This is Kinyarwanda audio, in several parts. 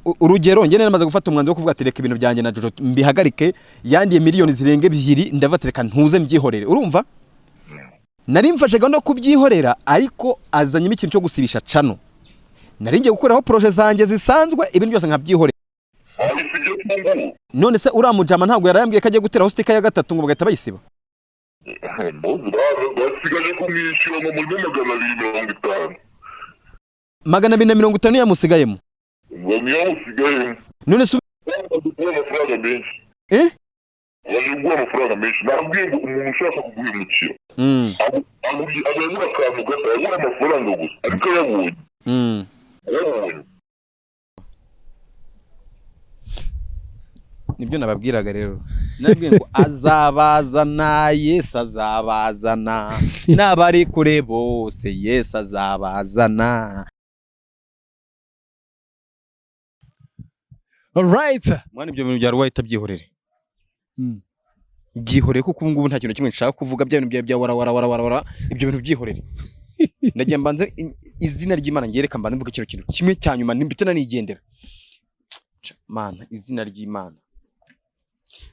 urugero njye namaze gufata umwanzuro wo kuvuga ati reka ibintu byanjye na Jojo mbihagarike yandiye miliyoni zirenga 2 ndavatereka ntuze mbyihorere urumva nari mfashaga no kubyihorera ariko azanyemo ikintu cyo gusibisha cano nari ngiye gukoraho projet zanjye zisanzwe ibintu byose nkabyihorera none se uramujama ntabwo yarayambwiye ko agiye guteraho stika ya 3 ngo bagahita bayisiba basigaje kumwishyura mu muri 250 250 yamusigayemo ngo yamusigayemo none se amafaranga menshi wajugwa amafaranga menshi nabwiye ngo umuntu ushaka kuguhemukira abanyura akantu gato abura amafaranga gusa ariko yabonye nibyo nababwiraga rero nabwiye ngo azabazana Yesu azabazana n'abari kure bose Yesu azabazana. Alright mwana ibyo bintu bya ruwahita byihorere byihorere kuko ubu ngubu nta kintu kimwe nshaka kuvuga bya bintu bya wara ibyo bintu byihorere ndagiye mbanze izina ry'Imana ngereka mbanze mvuga ikintu kimwe cyanyuma nimbitana nigendera mana izina ry'Imana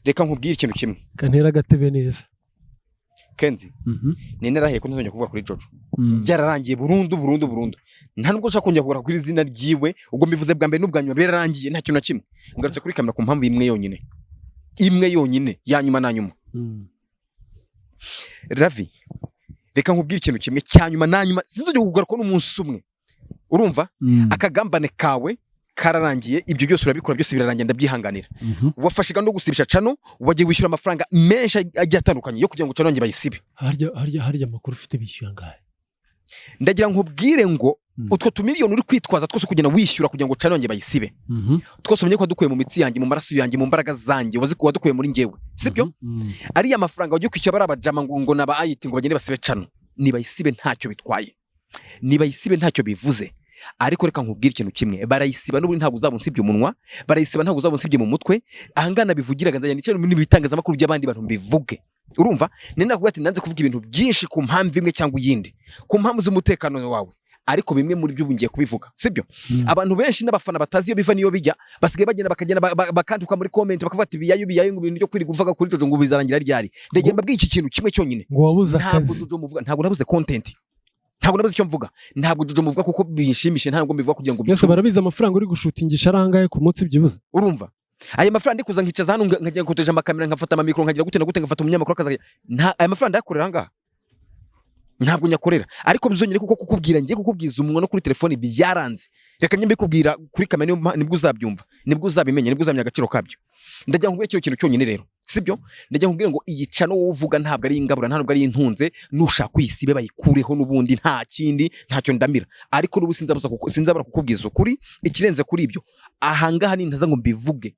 reka nkubwire ikintu kimwe kantera gatebe neza Kenzi narahiye ko ntazongera kuvuga kuri Jojo byararangiye burundu nta nubwo ushaka kongera kugura kuri izina ryiwe ubwo mbivuze bwa mbere n'ubwa nyuma birarangiye nta kintu na kimwe ngarutse kuri kamera ku mpamvu imwe yonyine yanyuma na nyuma Ravi reka nkubwire ikintu kimwe cyanyuma na nyuma sinzongera kugura ko n'umunsi umwe urumva akagambane kawe kararangiye ibyo byose urabikora byose birarangiye ndabyihanganira wafashiga no gusibisha cano wagiye wishyura amafaranga menshi agiye atandukanye yo kugira ngo cano nge bayisibe harya amakuru ufite bishyuye ngahe ndagira nkubwire ngo utwo tumiliyoni uri kwitwaza twose kugenda wishyura kugira ngo cano nge bayisibe twose umenye ko wadukuye mu mitsi yanjye mu maraso yanjye mu mbaraga zanjye wadukuye muri ngewe sibyo ari amafaranga wagiye kwishyura barabajama ngo naba ayiti ngo bagende basibe cano nibayisibe ntacyo bitwaye nibayisibe ntacyo bivuze ariko reka nkubwire ikintu kimwe barayisiba n'ubundi ntabwo uzabunsibye umunwa barayisiba ntabwo uzabunsibye mu mutwe ahangana bivugiraga nzanye n'icyo n'ibitangazamakuru by'abandi bantu bivuge urumva nene nakuvuga ati nanze kuvuga ibintu byinshi ku mpamvu imwe cyangwa iyindi ku mpamvu z'umutekano wawe ariko bimwe muri byo bungiye kubivuga sibyo abantu benshi n'abafana batazi iyo biva niyo bijya basigaye bagenda bakagenda bakanduka muri comment bakavuga ati biyayo ngo ibintu byo kwiri kuvuga kuri Jojo ngo bizarangira ryari ndegera mbabwiye iki kintu kimwe cyonyine ngo wabuze akazi ntabwo nabuze content ntabwo nabuze icyo mvuga ntabwo Jojo muvuga kuko binshimishe ntabwo mbivuga kugira ngo byose barabiza amafaranga uri gushutingisha arangaye ku munsi byibuze urumva aya mafaranga ndikuza nkicaza hano nkagiye gukoteje amakamera nkafata amamikro nkagira gute na gute ngafata umunyamakuru akaza aya mafaranga ndakorera ngaha ntabwo nyakorera ariko bizongere kuko kukubwira ngiye kukubwiza umunwa no kuri telefone byaranze reka nyembe kubwira kuri kamera nibwo uzabyumva nibwo uzabimenye nibwo uzamenya agaciro kabyo ndagira nkubwire ikintu cyonyine rero sibyo ndagira nkubwire ngo iyi cano uvuga ntabwo ari ingabura ntabwo ari intunze nushaka kuyisibe bayikureho nubundi nta kindi ntacyo ndamira ariko nubu sinzabura kukubwiza ukuri ikirenze kuri ibyo ahangaha ni ntaza ngo mbivuge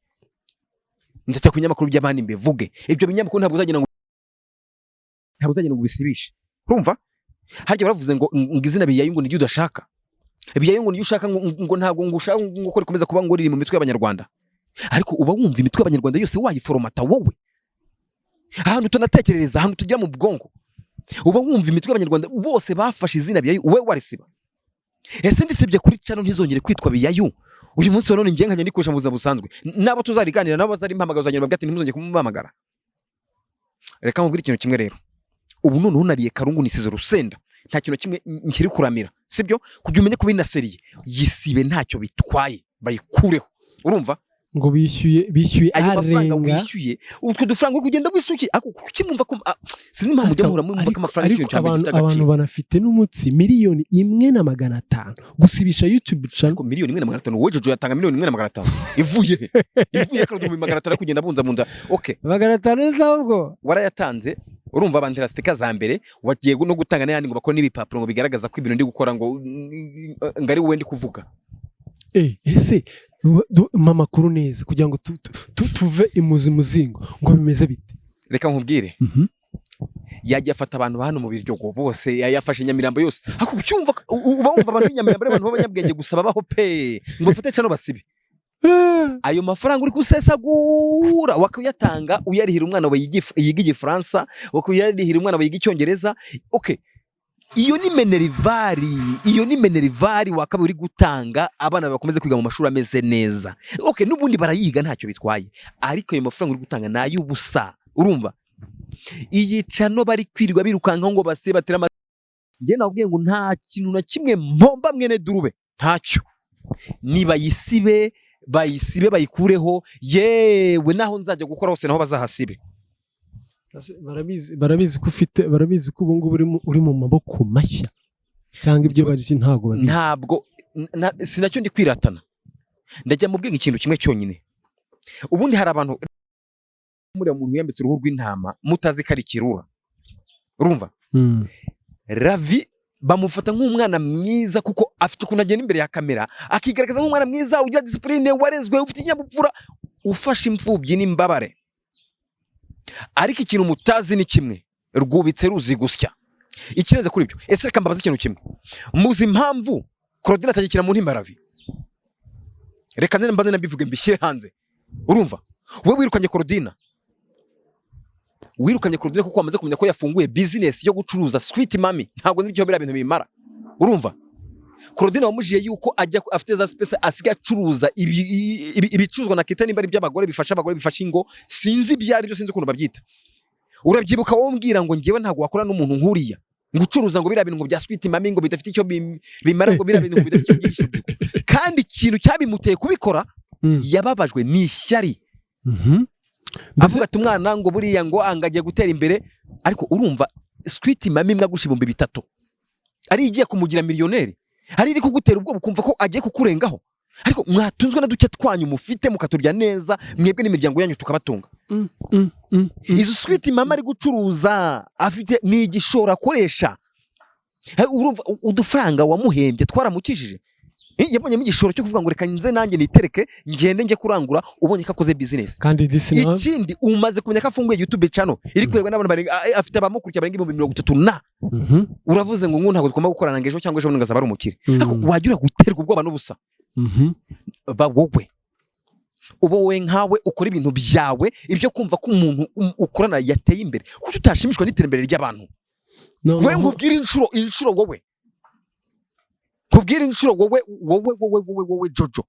nzajya ku binyamakuru by'abandi mbivuge ibyo binyamakuru ntabwo uzagenda ngo bisibishe urumva harya baravuze ngo izina biyayo ngo nijye udashaka biyayo ngo nijye ushaka ngo ntabwo ngushaka ngo ko rikomeza kuba ngo riri mu mitwe y'abanyarwanda ariko uba wumva imitwe y'abanyarwanda yose wayiforomata wowe ahantu tunatekerereza ahantu tugira mu bwonko uba wumva imitwe y'abanyarwanda bose bafashe izina biyayo wowe warisiba ese ndisibye kuri cano ntizongere kwitwa biyayo uyu munsi none ngiye nkajya ndikoresha mu buzima busanzwe nabo tuzariganira nabo bazari impamagaza uzanyura bagati ntimuzongere kumubamagara reka nkubwire ikintu kimwe rero ubu none unariye karungu nisize rusenda nta kintu kimwe nkiri kuramira sibyo kujya umenye ko binaseriye yisibe ntacyo bitwaye bayikureho urumva ngo bishyuye arenga wishyuye utwo dufaranga uri kugenda wisuki ukimumva ko sinzi impamvu ujya muhura mumva ko amafaranga y'icyo cyane gifite agaciro abantu banafite n'umutsi 1,500,000 gusibisha YouTube channel ko 1,500,000 wowe Jojo yatanga 1,500,000 ivuye ko 1,500,000 kugenda bunza okay 500 zabwo warayatanze urumva abandira stika za mbere wagiye no gutanga n'ayandi ngo bakora n'ibipapuro ngo bigaragaza ko ibintu ndi gukora ngo ngari wowe ndi kuvuga ese mama kuru neza kugira ngo tuve imuzi muzingo ngo bimeze bite reka nkubwire yagiye afata abantu hano mu biryogo bose yayafashe Nyamirambo yose ako ucyumva uba wumva abantu Nyamirambo abantu b'abanyabwenge gusa babaho pe ngo bafite cano basibe ayo mafaranga uri kusesagura wakuyatanga uyarihira umwana we yiga Igifaransa wakuyarihira umwana we yiga Icyongereza okay iyo ni menerivari wakaba uri gutanga abana bakomeze kwiga mu mashuri ameze neza. Okay, nubundi barayiga ntacyo bitwaye, ariko ayo mafaranga uri gutanga nayo ubusa. Urumva iyi cano bari kwirirwa birukanka ngo base batera njye nabwiye ngo nta kintu na kimwe mpomba mwene durube, ntacyo. Niba bayisibe bayikureho, yewe naho nzajya gukora hose naho bazahasibe. barabizi ko ubu ngubu uri mu maboko mashya cyangwa ibyo barisi ntabwo sinacyo ndi kwiratana. Ndajya mu bwenge ikintu kimwe cyonyine. Ubundi hari abantu muri umuntu yambitse uruhu rw'intama mutazi ko ari kirura. Urumva? Ravi bamufata nk'umwana mwiza kuko afite ukuntu agenda imbere ya kamera akigaragaza nk'umwana mwiza ugira discipline, warezwe, ufite inyabupfura, ufasha imfubyi n'imbabare. Ariko ikintu mutazi ni kimwe, rwubitse ruzi gusya. Ikirenze kuri ibyo, ese reka mbabaze ikintu kimwe. Muzi impamvu Claudine atagikira mu ntimba Ravi? Reka nene mbanze nabivuge mbishyire hanze. Urumva? We wirukanye Claudine kuko wamaze kumenya ko yafunguye business yo gucuruza sweet mami. Ntabwo nibyo bira bintu bimara. Urumva? Claudine wamujiye yuko ajya afite za space asiga acuruza ibicuruzwa na kita nimba ari by'abagore bifasha abagore bifasha ingo, sinzi byari byo, sinzi ukuntu babyita. Urabyibuka wombwira ngo ngewe ntabwo wakora n'umuntu nkuriya ngucuruza ngo bira bintu ngo bya sweet mami ngo bidafite icyo bimara ngo bira bintu ngo bidafite icyo byinshi. Kandi ikintu cyabimuteye kubikora yababajwe ni ishyari. Avuga ati umwana ngo buriya ngo angagiye gutera imbere, ariko urumva sweet mami mwagusha 3,000 ari igiye kumugira miliyoneri, hari iri kugutera ubwo bukumva ko agiye kukurengaho. Ariko mwatunzwe na duke twanyu mufite mukaturya neza, mwebwe n'imiryango yanyu tukabatunga. Izo sweet mama ari gucuruza afite ni igishora akoresha. Urumva udufaranga wamuhembye twaramukishije. Yabonye mu gishoro cyo kuvuga ngo reka nze nanjye nitereke ngende njye kurangura, ubonye ko akoze business. Kandi ikindi umaze kumenya ko afunguye YouTube channel iri kurebwa n'abantu bari afite abamukurikira barenga 30 na. Uravuze ngo ntabwo tugomba gukorana ngejo cyangwa ejo ngaza bari umukire. Ariko wagira guterwa ubwoba n'ubusa. Ba wowe wowe nkawe ukora ibintu byawe ibyo kumva ko umuntu ukorana yateye imbere, kuko utashimishwa n'iterambere ry'abantu. We ngubwira inshuro wowe kubwira inshuro wowe Jojo.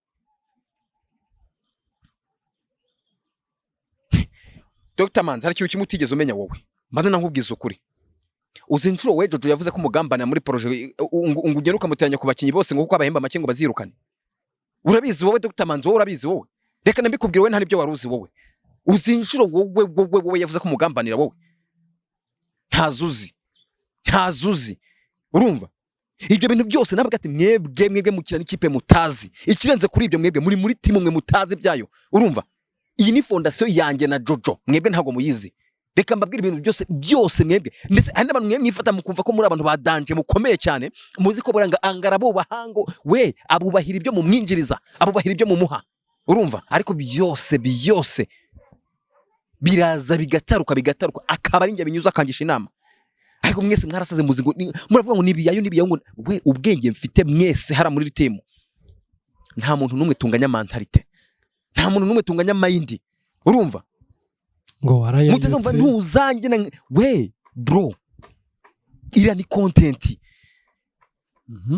Dr. Manzi hari ikintu kimutigeze umenya wowe, maze nankubwiza ukuri. Uzi inshuro we Jojo yavuze ko umugambana muri projet ugenda ukamuteranya ku bakinyi bose ngo kuko abahemba make ngo bazirukane. Urabizi wowe Dr. Manzi, wowe urabizi wowe. Reka nambikubwira we nta nibyo waruzi wowe. Uzi inshuro wowe yavuze ko umugambanira wowe. Ntazuzi. Urumva? Ibyo bintu byose navuga ati mwebwe mukina n'ikipe mutazi. Ikirenze kuri ibyo mwebwe muri timu mwe mutazi byayo. Urumva? Iyi ni fondation yanjye na Jojo, mwebwe ntago muyizi. Reka mbabwira ibintu byose mwebwe. Ndetse hari n'abantu mwebwe mwifata mukumva ko muri abantu badanje mukomeye cyane, muzi ko buranga angara bo bahango we abubahira ibyo mu mwinjiriza, abubahira ibyo mu muha. Urumva? Ariko byose biraza bigataruka akaba ari njye binyuza akangisha inama. Ariko mwese mwarasaze muzi ngo muravuga ngo nibiyayo ngo we ubwenge mfite mwese hara muri timu. Nta muntu numwe tunganya mentalite, nta muntu numwe tunganya mind. Urumva? Ngo warayanditse mutazumva ntuzange na we bro, ira ni content.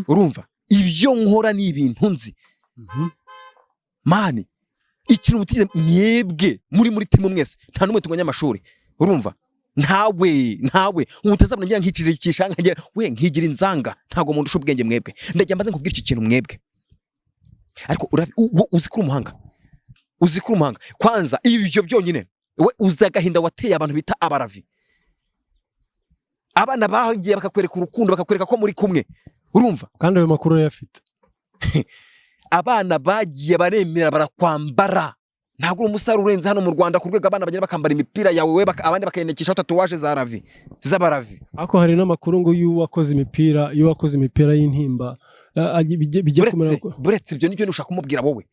Urumva? Ibyo nkora ni ibintu nzi. Mani ikintu mutize mwebwe muri timu mwese nta numwe tunganya amashuri. Urumva? Ntawe utazabona ngira nkicirikisha nkagira we nkigira inzanga, ntago umuntu ushubwenge mwebwe. Ndajya mbaze nkubwira iki kintu mwebwe. Ariko uzi kuri umuhanga kwanza ibyo byonyine we uzagahinda wateye abantu bita abaravi. Abana bagiye bakakwereka urukundo, bakakwereka ko muri kumwe. Urumva? Kandi ayo makuru yafite. Abana bagiye baremera barakwambara. Ntabwo umusaruro urenze hano mu Rwanda ku rwego abana bagenda bakambara imipira yawe we abandi bakayendekisha tatuwaje z'abaravi. Ako hari n'amakuru ngo yuwakoze imipira y'intimba bijya kumera ko buretse ibyo nicyo nushaka kumubwira wowe.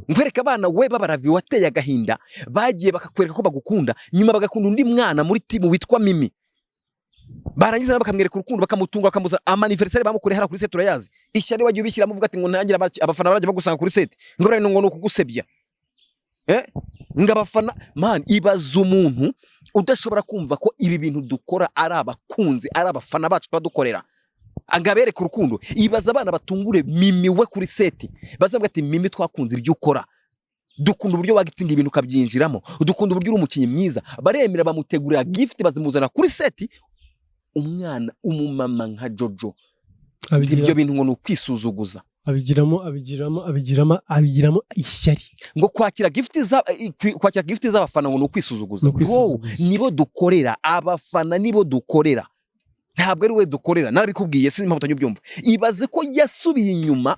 Nkwereka abana we babaravi wateye agahinda bagiye bakakwereka ko bagukunda, nyuma bagakunda undi mwana muri timu witwa Mimi. Barangiza bakamwereka urukundo bakamutunga bakamuza anniversaire bamukure hara kuri set urayazi. Ishyari wagiye ubishyira muvuga ati ngo nangira abafana baraje bagusanga kuri set. Ngo bari ngo nukugusebya. Ngabafana man ibaza umuntu udashobora kumva ko ibi bintu dukora ari abakunzi ari abafana bacu badukorera. angabereka urukundo. Ibaza abana batungure Mimi we kuri seti bazavuga ati Mimi twakunze ibyo ukora, dukunda uburyo wagitinga ibintu ukabyinjiramo, dukunda uburyo uri umukinnyi mwiza. Baremera bamutegurira gift bazimuzana kuri seti. Umwana umumama nka Jojo ibyo bintu ngo nukwisuzuguza, abigiramo ishyari ngo kwakira gift z'abafana ngo nukwisuzuguza. Nibo dukorera, abafana nibo dukorera, ntabwo ari we dukorera. Narabikubwiye sinzi mpamvu byumva. Ibaze ko yasubiye inyuma.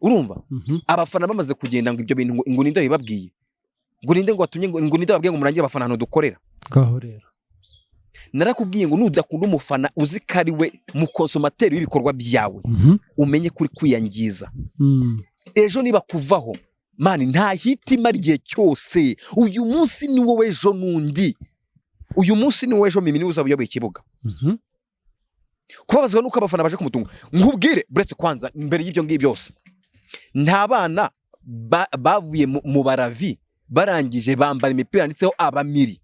Urumva abafana bamaze kugenda ngo ibyo bintu ngo ninde bibabwiye, ngo ninde ngo watumye ngo ninde babwiye ngo murangire abafana hano dukorera. Gaho rero narakubwiye ngo nudakunda umufana uzi ko ari we mu konsomateri w'ibikorwa byawe, umenye kuri kwiyangiza. Ejo niba kuvaho mani nta hitima igihe cyose. Uyu munsi ni wowe, ejo nundi. Uyu munsi ni wowe, ejo Mimi ni uzaba uyoboye ikibuga. Kubabazwa nuko abafana baje kumutunga. Nkubwire buretse kwanza imbere y'ibyo ngibyo byose, nta bana bavuye mu baravi barangije bambara imipira yanditseho abamiri.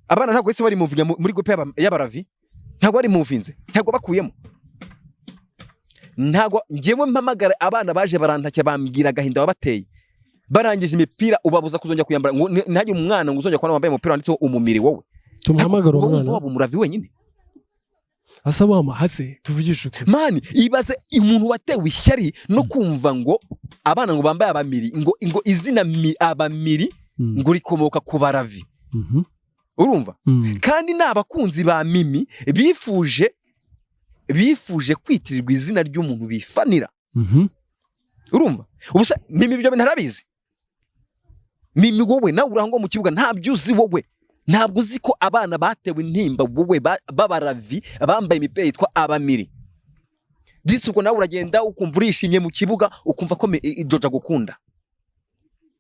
Abana ntabwo ese bari muvunya muri groupe y'abaravi, ntabwo bari muvinze, ntabwo bakuyemo. Ntabwo ngewe mpamagara abana baje barantakira bambwira gahinda wabateye, barangije imipira ubabuza kuzongera kuyambara. Ngo ntajye umwana ngo uzongera kubona wambaye umupira wanditseho umumiri. Wowe tumuhamagara umwana wabo umuravi wenyine asaba amahase tuvugisha ukuri. Mani ibaze umuntu watewe ishyari no kumva ngo abana ngo bambaye abamiri, ngo izina abamiri ngo rikomoka ku baravi. Urumva? Kandi n'abakunzi ba Mimi bifuje kwitirirwa izina ry'umuntu bifanira. Urumva? Ubusha Mimi ibyo ntarabizi. Mimi wowe nawe urango mu kibuga ntabyo uzi. Wowe ntabwo uzi ko abana batewe intimba wowe babaravi bambaye imipira yitwa abamiri. Ubwo nawe uragenda ukumva urishimye mu kibuga ukumva ko Jojo gukunda.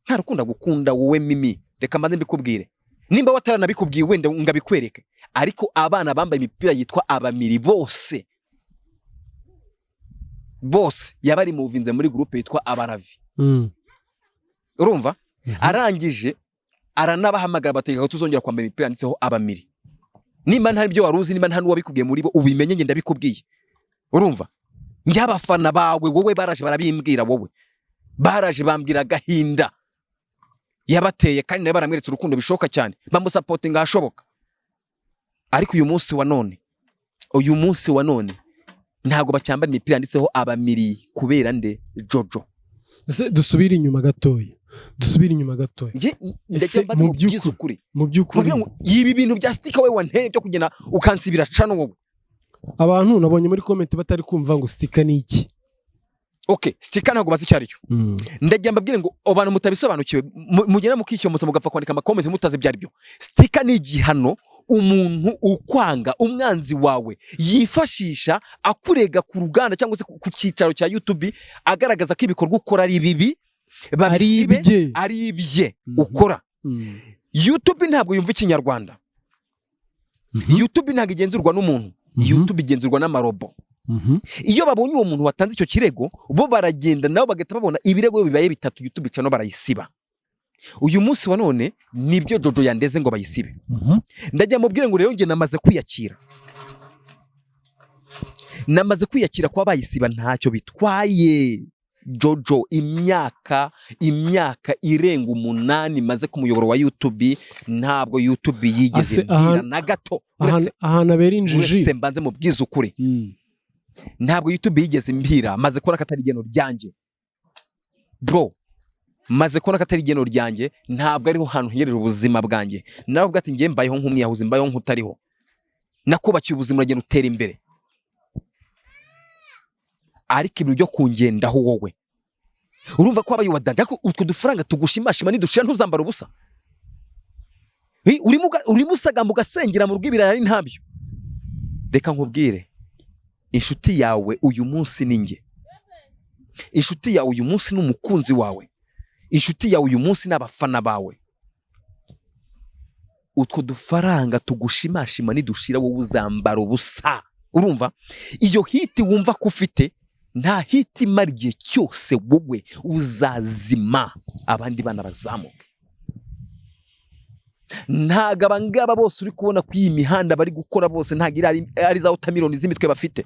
Nta rukunda gukunda wowe Mimi. Reka mbanze mbikubwire. Nimba wataranabikubwiye wenda ngabikwereke, ariko abana bambaye imipira yitwa abamiri bose yabari muvinze muri groupe yitwa abaravi. Urumva? Arangije aranabahamagara bategeka tuzongera kwambara imipira yanditseho abamiri. Nimba ntari byo waruzi, nimba nta nuwabikubwiye muri bo ubimenye ngenda bikubwiye. Urumva? Njyabafana bawe wowe baraje barabimbwira, wowe baraje bambwira gahinda yabateye, kandi nawe baramweretse urukundo bishoka cyane, bamusapotinga hashoboka. Ariko uyu munsi wa none ntago bacyambara imipira yanditseho abamiri kubera nde Jojo. Ese dusubire inyuma gatoya. Nje ndetse mbaze mu by'ukuri. Ibi bintu bya sticker we wanteye byo kugena ukansibira cano wowe. Abantu nabonye muri comment batari kumva ngo sticker ni iki. Okay, sticker ntago bazi cyari cyo. Ndagira mbabwire ngo abantu mutabisobanukiwe mugena mukicyo musa mugapfa kwandika ama comment mutazi byari byo. Sticker ni igihano umuntu ukwanga, umwanzi wawe yifashisha akurega ku ruganda cyangwa se ku cyicaro cya YouTube agaragaza ko ibikorwa ukora ari bibi, ari ibye ukora. YouTube ntabwo yumva ikinyarwanda. YouTube ntabwo igenzurwa n'umuntu. YouTube igenzurwa n'amarobo. Iyo babonye uwo muntu watanze icyo kirego bo baragenda nabo bagahita babona ibirego bibaye bitatu YouTube cano barayisiba. Uyu munsi wa none nibyo Jojo yandeze ngo bayisibe. Ndajya mubwire ngo rero nge namaze kwiyakira kwa bayisiba ntacyo bitwaye. Jojo imyaka irenga 8 maze ku muyoboro wa YouTube, ntabwo YouTube yigeze mbira na gato. Ahana abera injiji uretse mbanze mu bwiza ukuri. Ntabwo YouTube yigeze mbira maze kubona katari igeno ryanjye. Bro, maze kubona katari igeno ryanjye, ntabwo ariho hantu hirera ubuzima bwanjye. Naravuga ati ngiye mbayeho nk'umwiyahuzi, mbayeho nk'utariho. Nakubakiye ubuzima uragenda utera imbere. Ariko ibintu byo kungendaho wowe urumva ko abaye wadanja ko utwo dufaranga tugushimashima nidushira ntuzambara ubusa. Urimo usagamba ugasengera mu rw'ibirara ari ntabyo. Reka nkubwire, inshuti yawe uyu munsi ni nge. Inshuti yawe uyu munsi n'umukunzi wawe. Inshuti yawe uyu munsi n'abafana bawe. Utwo dufaranga tugushimashima nidushira wowe uzambara ubusa. Urumva? Iyo hiti wumva ko ufite nta hiti mariye cyose wowe uzazima abandi bana bazamuke. ntago abangaba bose uri kubona ko iyi mihanda bari gukora bose ntago ari za watermelon z'imitwe bafite,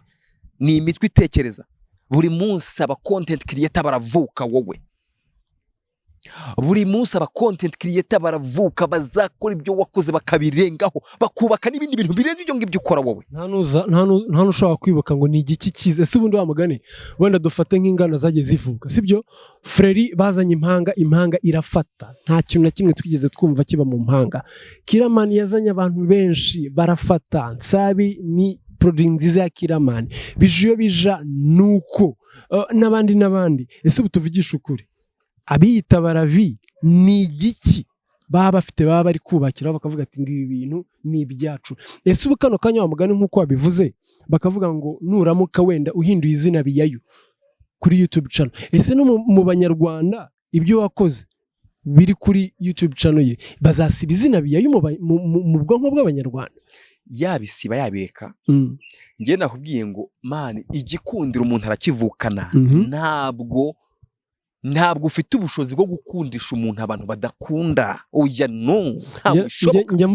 ni imitwe itekereza. Buri munsi aba content creator baravuka wowe, buri munsi aba content creator baravuka bazakora ibyo wakoze bakabirengaho bakubaka n'ibindi bintu birenze ibyo ngibyo ukora wowe. nta nushaka kwibuka ngo ni igiki cyiza. Ese ubundi wamugane wenda dufate nk'ingana zagiye zivuka, sibyo? Freri bazanye impanga irafata, nta kintu na kimwe twigeze twumva kiba mu mpanga. Kiramani yazanye abantu benshi barafata, Nsabi ni product nziza ya Kiramani, bijiyo bija nuko n'abandi. Ese ubu tuvugisha ukuri, abiyita baravi ni igiki baba bafite, baba bari kubakira bakavuga ati ngibi bintu ni ibyacu? Ese ubu kano kanya wamugani nk'uko wabivuze bakavuga ngo nuramuka wenda uhinduye izina Biyayo kuri YouTube channel, ese no mu banyarwanda ibyo wakoze biri kuri YouTube channel ye bazasiba izina Biyayo mu bwonko bw'abanyarwanda? Yabisiba yabireka. Ngiye nakubwiye ngo man, igikundiro umuntu arakivukana. Ntabwo ufite ubushobozi bwo gukundisha umuntu abantu badakunda. Oya no, ntabwo bishoboka. Njya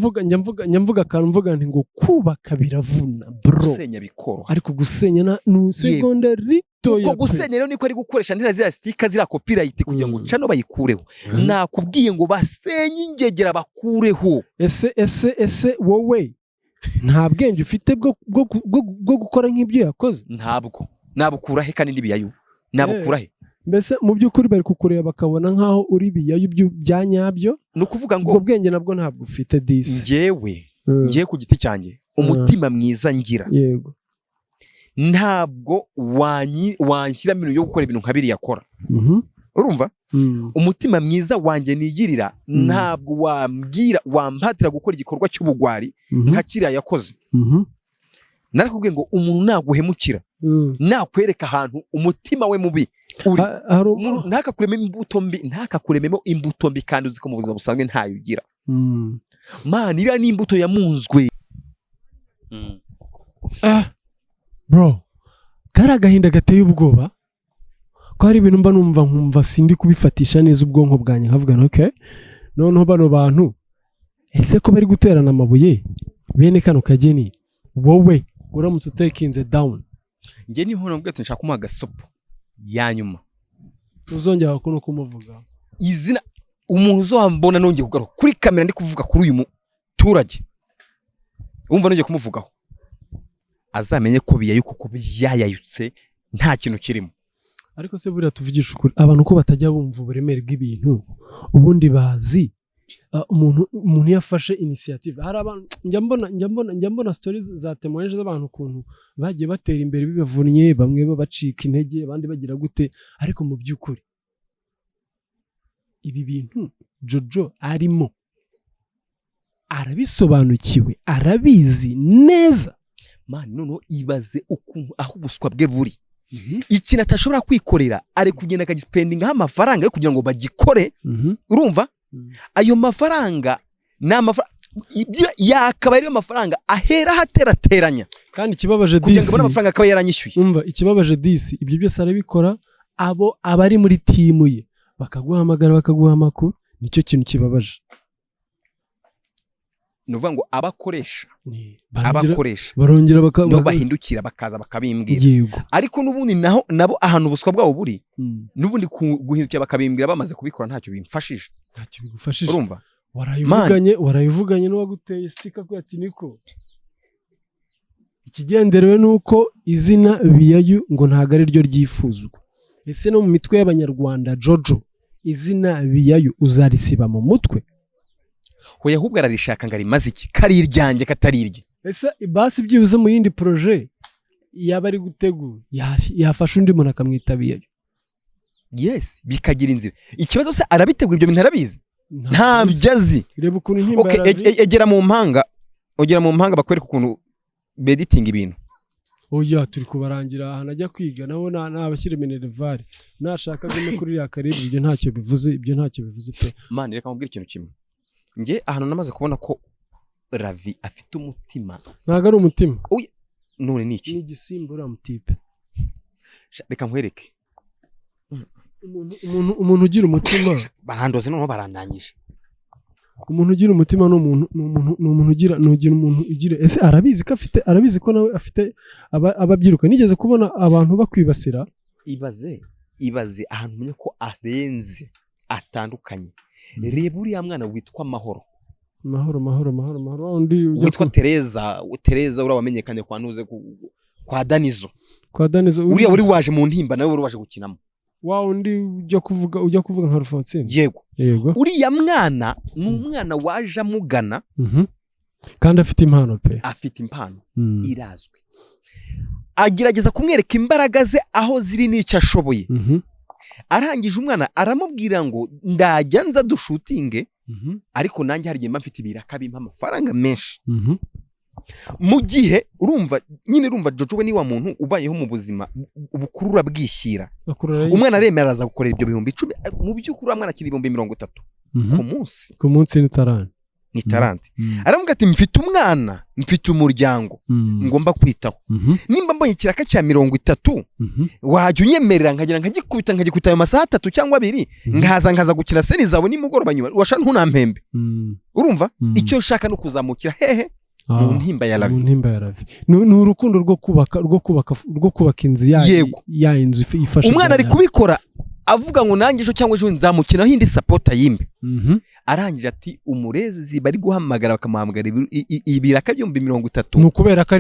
mvuga akantu mvuga nti ngo kubaka biravuna bro, gusenya bikoro, ariko gusenya ni seconda rito ya gusenya rero niko ari gukoresha ntira zira stika zira copyright kugira ngo cano bayikureho. Nakubwiye ngo basenye ingegera bakureho. Ese wowe nta bwenge ufite bwo gukora nk'ibyo yakoze? Nabukura he kandi Biyayo? Nabukura he? Mbese mu by'ukuri bari kukureba bakabona nk'aho uri Biyayo bya nyabyo? Ni ukuvuga ngo ubwo bwenge nabwo ntabwo ufite disi. Ngiye ku giti cyanjye umutima mwiza ngira, yego, ntabwo wanshyira mino yo gukora ibintu nka biriya yakora. Urumva? Umutima mwiza wanjye nigirira ntabwo wampatira gukora igikorwa cy'ubugwari nka kiriya yakoze. Narakubwiye ngo umuntu naguhemukira, nakwereka ahantu umutima we mubi uri, ntakakurememo imbuto mbi kandi uzi ko mu buzima busanzwe ntayo ugira. Man, iriya ni imbuto yamunzwe. Bro, kari agahinda gateye ubwoba ko hari ibintu mba numva nkumva sindi kubifatisha neza ubwonko bwanjye, nkavuga nti okay, noneho bano bantu ese ko bari guterana amabuye bene kano kageni, wowe uramutse utakinze down, nge niho nabwo ati nshaka kumuha gasopo ya nyuma uzongera kuno kumuvuga izina umuntu uzambona nongeye kugaruka kuri kamera ndi kuvuga kuri uyu muturage, umva nongeye kumuvugaho azamenye ko Biyayo kuko byayayutse nta kintu kirimo. Ariko se buriya tuvugisha ukuri, abantu ko batajya bumva uburemere bw'ibintu ubundi bazi umuntu yafashe initiative. Hari abantu njya mbona stories za témoignage z'abantu ukuntu bagiye batera imbere bibavunnye, bamwe babacika intege abandi bagira gute, ariko mu by'ukuri ibi bintu Jojo arimo arabisobanukiwe, arabizi neza. Man, noneho ibaze ukuntu aho ubuswa bwe buri. Ikintu atashobora kwikorera ari kugenda akagispendinga amafaranga yo kugira ngo bagikore. Urumva? Ayo mafaranga yakaba ariyo mafaranga ahera haterateranya, kandi ikibabaje disi kugira ngo amafaranga akaba yaranyishyuye. Umva ikibabaje disi, ibyo byose arabikora abo abari muri timu ye bakaguhamagara bakaguha amakuru, nicyo kintu kibabaje. Nuvuga ngo abakoresha barongera no bahindukira bakaza bakabimbwira, ariko nubundi nabo ahantu ubuswa bwabo buri nubundi guhindukira bakabimbwira bamaze kubikora ntacyo bimfashije, ntacyo bigufashije. Urumva? warayivuganye n'uwaguteye stika ko ati niko ikigenderewe nuko izina Biyayo ngo ntago ari ryo ryifuzwa. Ese no mu mitwe y'abanyarwanda Jojo izina Biyayo uzarisiba mu mutwe? Hoya ahubwo ararishaka ngo arimaze iki, kari iryanjye katari irye. Ese basi byibuze mu yindi projet yaba ari gutegura yafasha undi muntu akamwita Biyayo. Yes, bikagira inzira. Ikibazo se arabitegura ibyo bintu arabizi? Ntabyo azi. Reba ukuntu himbara. Okay, egera mu mpanga bakwereka ukuntu bediting ibintu. Oya turi kubarangira aha najya kwiga nabo nabashyire Minerval nashaka gome kuri ya karibu, ibyo ntacyo bivuze pe. Man, reka nkubwire ikintu kimwe. Nge ahantu namaze kubona ko Ravi afite umutima. Ntago ari umutima. Oya none niki? Ni igisimbura mutipe. Reka nkwereke. Umuntu ugira umutima barandoze noneho barandangije. umuntu ugira umutima ni umuntu ugira umuntu ugira ese arabizi ko nawe afite ababyiruka. Nigeze kubona abantu bakwibasira. Ibaze ahantu umenye ko arenze atandukanye. Reba uriya mwana witwa Mahoro undi witwa Tereza urabamenyekanye kwa nuze kwa Danizo uriya wari waje mu ntimba nawe wari waje gukinamo undi ujya kuvuga nka Alphonsine. Yego uriya mwana ni umwana waje amugana kandi afite impano irazwi, agerageza kumwereka imbaraga ze aho ziri n'icyo ashoboye. Arangije umwana aramubwira ngo ndajya nza dushutinge ariko nanjye hari igihe mba mfite ibiraka bimpa amafaranga menshi. Mu gihe urumva Jojo we ni wa muntu ubayeho mu buzima ubukurura bwishyira. Umwana aremera aza gukorera ibyo 10,000 mu by'ukuri umwana akiri 30,000 ku munsi ni talent. Aravuga ati mfite umwana mfite umuryango ngomba kwitaho, nimba mbonye ikiraka cya 30 wajya unyemerera nkagikubita ayo masaha 3 cyangwa 2 nkaza gukina seri zawe nimugoroba nyuma washa ntunampembe. Urumva icyo nshaka no kuzamukira hehe mu ntimba ya Lavi. Ni urukundo rwo kubaka inzu ya inzu ifasha umwana ari kubikora avuga ngo nanjye ejo cyangwa ejo nzamukinaho indi support yimbe. Arangije ati umurezi bari guhamagara bakamuhamagara ibiraka 30,000. Ni ukubera ko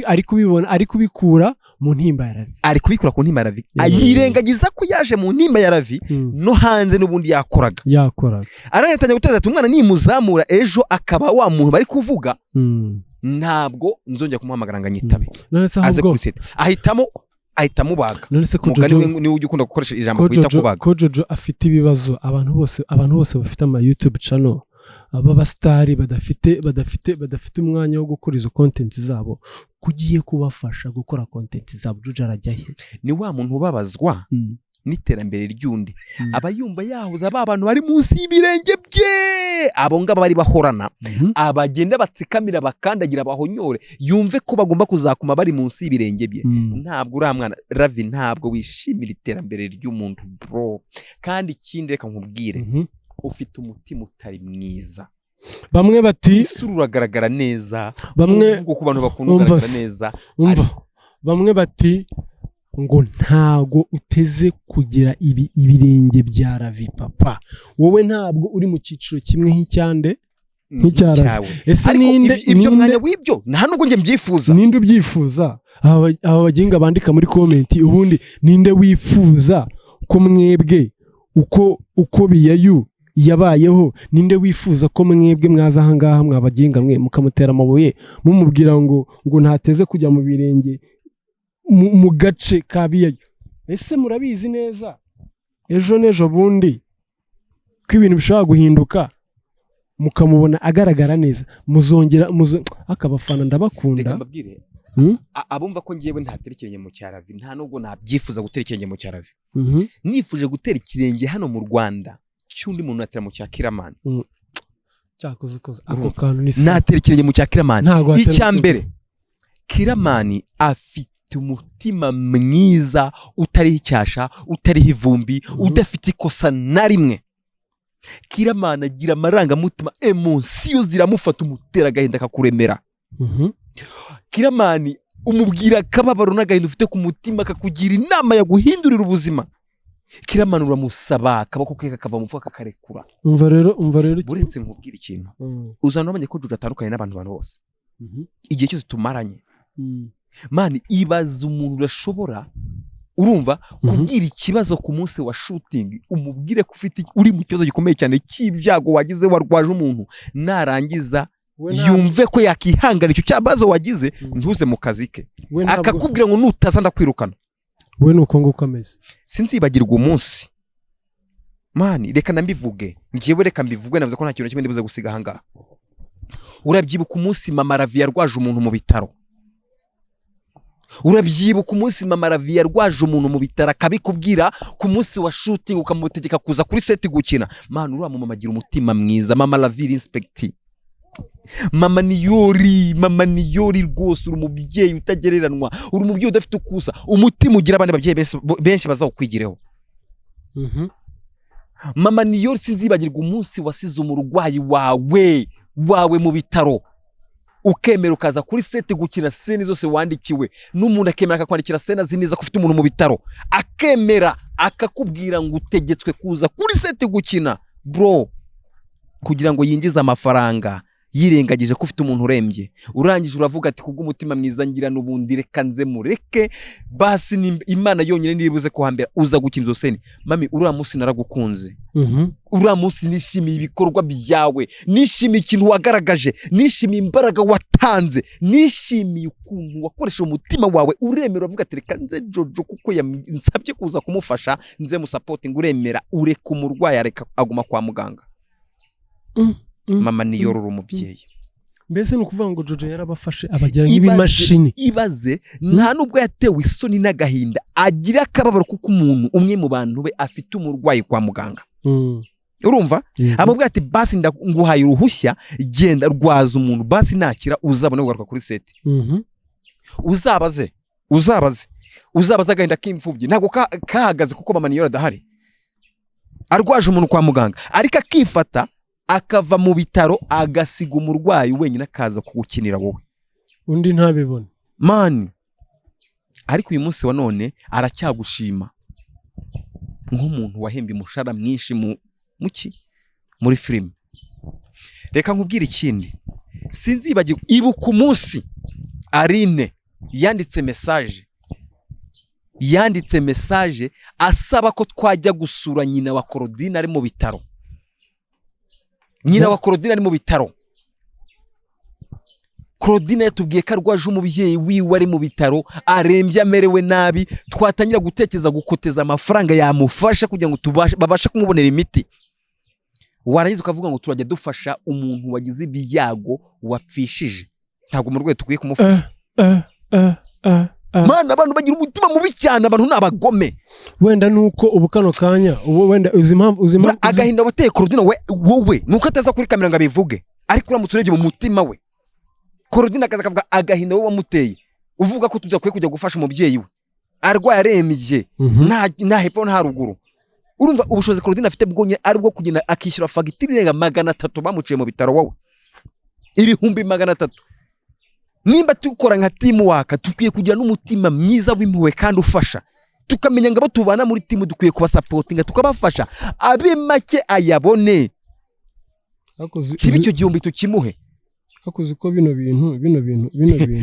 ari kubibona ari kubikura mu ntimba ya Lavi, ari kubikura ku ntimba ya Lavi. Ayirengagiza ko yaje mu ntimba ya Lavi no hanze n'ubundi yakoraga. Aranetanya guteza umwana nimuzamura ejo akaba wa muntu bari kuvuga ntabwo nzongera kumuhamagara ngo anyitabe aze kuri set. ahitamo baga. Mugani ni ujye ukunda gukoresha ijambo kwita kubaga. Ko Jojo afite ibibazo abantu bose bafite ama YouTube channel aba star badafite umwanya wo gukora izo content zabo, kugiye kubafasha gukora content zabo. Jojo arajya he? Ni wa muntu ubabazwa n'iterambere ry'undi abayumva yahuza abantu bari munsi y'ibirenge bye, abo ngaba bari bahorana abagenda batsikamira bakandagira bahonyore yumve ko bagomba kuzakuma bari munsi y'ibirenge bye. Ntabwo uri mwana Lavi, ntabwo wishimira iterambere ry'umuntu bro. Kandi ikindi reka nkubwire, ufite umutima utari mwiza. Bamwe bati isura uragaragara neza, bamwe ku bantu bakunda kugaragara neza. Bamwe bati ngo ntago uteze kugira ibirenge bya Lavi papa, wowe ntabwo uri mu cyiciro kimwe nk'icyande nk'icyawe. Ese ibyo mwanya w'ibyo nta nubwo nge mbyifuza. Ninde ubyifuza? Aba bagenga bandika muri comment, ubundi ninde wifuza ko mwebwe uko biyayu yabayeho, ninde wifuza ko mwebwe mwaza aha ngaha mwabagenga mwe mukamutera amabuye mumubwira ngo ntateze kujya mu birenge mu gace ka biyayo? Ese murabizi neza ejo n'ejo bundi ko ibintu bishobora guhinduka mukamubona agaragara neza, muzongera akabafana. Ndabakunda. Abumva ko ngiyewe ntatera ikirenge mu cya Lavi, nta nubwo nabyifuza gutera ikirenge mu cya Lavi. Nifuje gutera ikirenge hano mu Rwanda cyundi muntu natera mu cya Kiramani. Cyakoze ako kantu ni natera ikirenge mu cya Kiramani. Icya mbere, Kiramani afite umutima mwiza utariho icyasha, utariho ivumbi, udafite ikosa na rimwe. Kiramani agira amarangamutima, emotion ziramufata, umutera agahinda kakuremera. Kiramani umubwira akababaro n'agahinda ufite ku mutima, akakugira inama ya guhindurira ubuzima. Kiramani uramusaba akaboko ke kakava mu mufuka kakarekura. Umva rero buretse nkubwira ikintu, uzanabanye ko Jojo atandukanye n'abantu bose. Igihe cyose tumaranye mani, ibaza umuntu urashobora urumva kubwira ikibazo ku munsi wa shooting, umubwire ko uri mu kibazo gikomeye cyane cy'ibyago wagize, warwaje umuntu, narangiza yumve ko yakihangana icyo cyabazo wagize, ntuze mu kazi ke, akakubwira ngo nutaza ndakwirukana. We nuko nguko ameze. Sinzibagirwa umunsi mani, reka nambivuge ngiyewe, reka mbivuge, navuze ko nta kintu kimwe ndibuze gusiga aha ngaha. Urabyibuka umunsi mama Lavi yarwaje umuntu mu bitaro? Urabyibuka umunsi mama Lavi yarwaje umuntu mu bitaro akabikubwira ku munsi wa shooting, ukamutegeka kuza kuri set gukina? Mani, uriya mama agira umutima mwiza. Mama Lavi respect. Mama niyori rwose, uri umubyeyi utagereranwa, uri umubyeyi udafite ukusa, umutima ugira abandi babyeyi benshi bazawukwigireho. mama niyo sinzibagirwa umunsi wasize umurwayi wawe mu bitaro ukemera ukaza kuri sete gukina sene zose wandikiwe n'umuntu akemera akakwandikira sene azi neza ko ufite umuntu mu bitaro akemera akakubwira ngo utegetswe kuza kuri sete gukina bro kugira ngo yinjize amafaranga yirengagije ko ufite umuntu urembye urangije uravuga ati kubw'umutima mwiza ngira n'ubundi reka nze mureke basi Imana yonyine niribuze ko hambera uza gukina izo sene mami uriya munsi naragukunze uriya munsi nishimiye ibikorwa byawe nishimiye ikintu wagaragaje nishimiye imbaraga watanze nishimiye ukuntu wakoresha umutima wawe uremera uvuga ati reka nze Jojo kuko yansabye kuza kumufasha nze musapoting uremera ureka umurwayi areka aguma kwa muganga mama niyorora umubyeyi mbese ni ukuvuga ngo Jojo yarabafashe abagira nk'ibimashini ibaze nta nubwo yatewe isoni n'agahinda agira akababaro kuko umuntu umwe mu bantu be afite umurwayi kwa muganga urumva amubwira ati basi nguhaye uruhushya genda rwaza umuntu basi nakira uzabone kugaruka kuri sete uzabaze agahinda k'imfubyi ntabwo kahagaze kuko mama niyora adahari arwaje umuntu kwa muganga ariko akifata akava mu bitaro agasiga umurwayi wenyine akaza kugukinira wowe undi ntabibona mani ariko uyu munsi wa none aracyagushima nk'umuntu wahembye umushahara mwinshi muri filime reka nkubwire ikindi sinzibagirwa ibuka umunsi Aline yanditse message asaba ko twajya gusura nyina wa Claudine ari mu bitaro Claudine yatubwiye ko arwaje umubyeyi wiwe ari mu bitaro arembye amerewe nabi twatangira gutekereza gukoteza amafaranga yamufasha kugira ngo babashe kumubonera imiti warangiza ukavuga ngo turajya dufasha umuntu wagize ibyago wapfishije ntabwo umurwayi tukwiye kumufasha mana abantu bagira umutima mubi cyane abantu n'abagome wenda nuko ubu kano kanya wenda uzima agahinda wateye Claudine wowe nuko ataza kuri kamera ngo abivuge ariko uramutse urebye mu mutima we Claudine akaza akavuga agahinda wowe wamuteye uvuga ko tujya kujya gufasha umubyeyi we arwaye arembye nta hepfo nta ruguru urumva ubushobozi Claudine afite bwonye ari bwo kugenda akishyura fagitire irenga 300 bamuciye mu bitaro wowe 300 nimba tukora nka team waka tukwiye kugira n'umutima mwiza w'impuhwe kandi ufasha tukamenya ngo abo tubana muri team dukwiye kubasupportinga tukabafasha abe make ayabone kibi cyo gihombi tukimuhe hakuzi ko bino bintu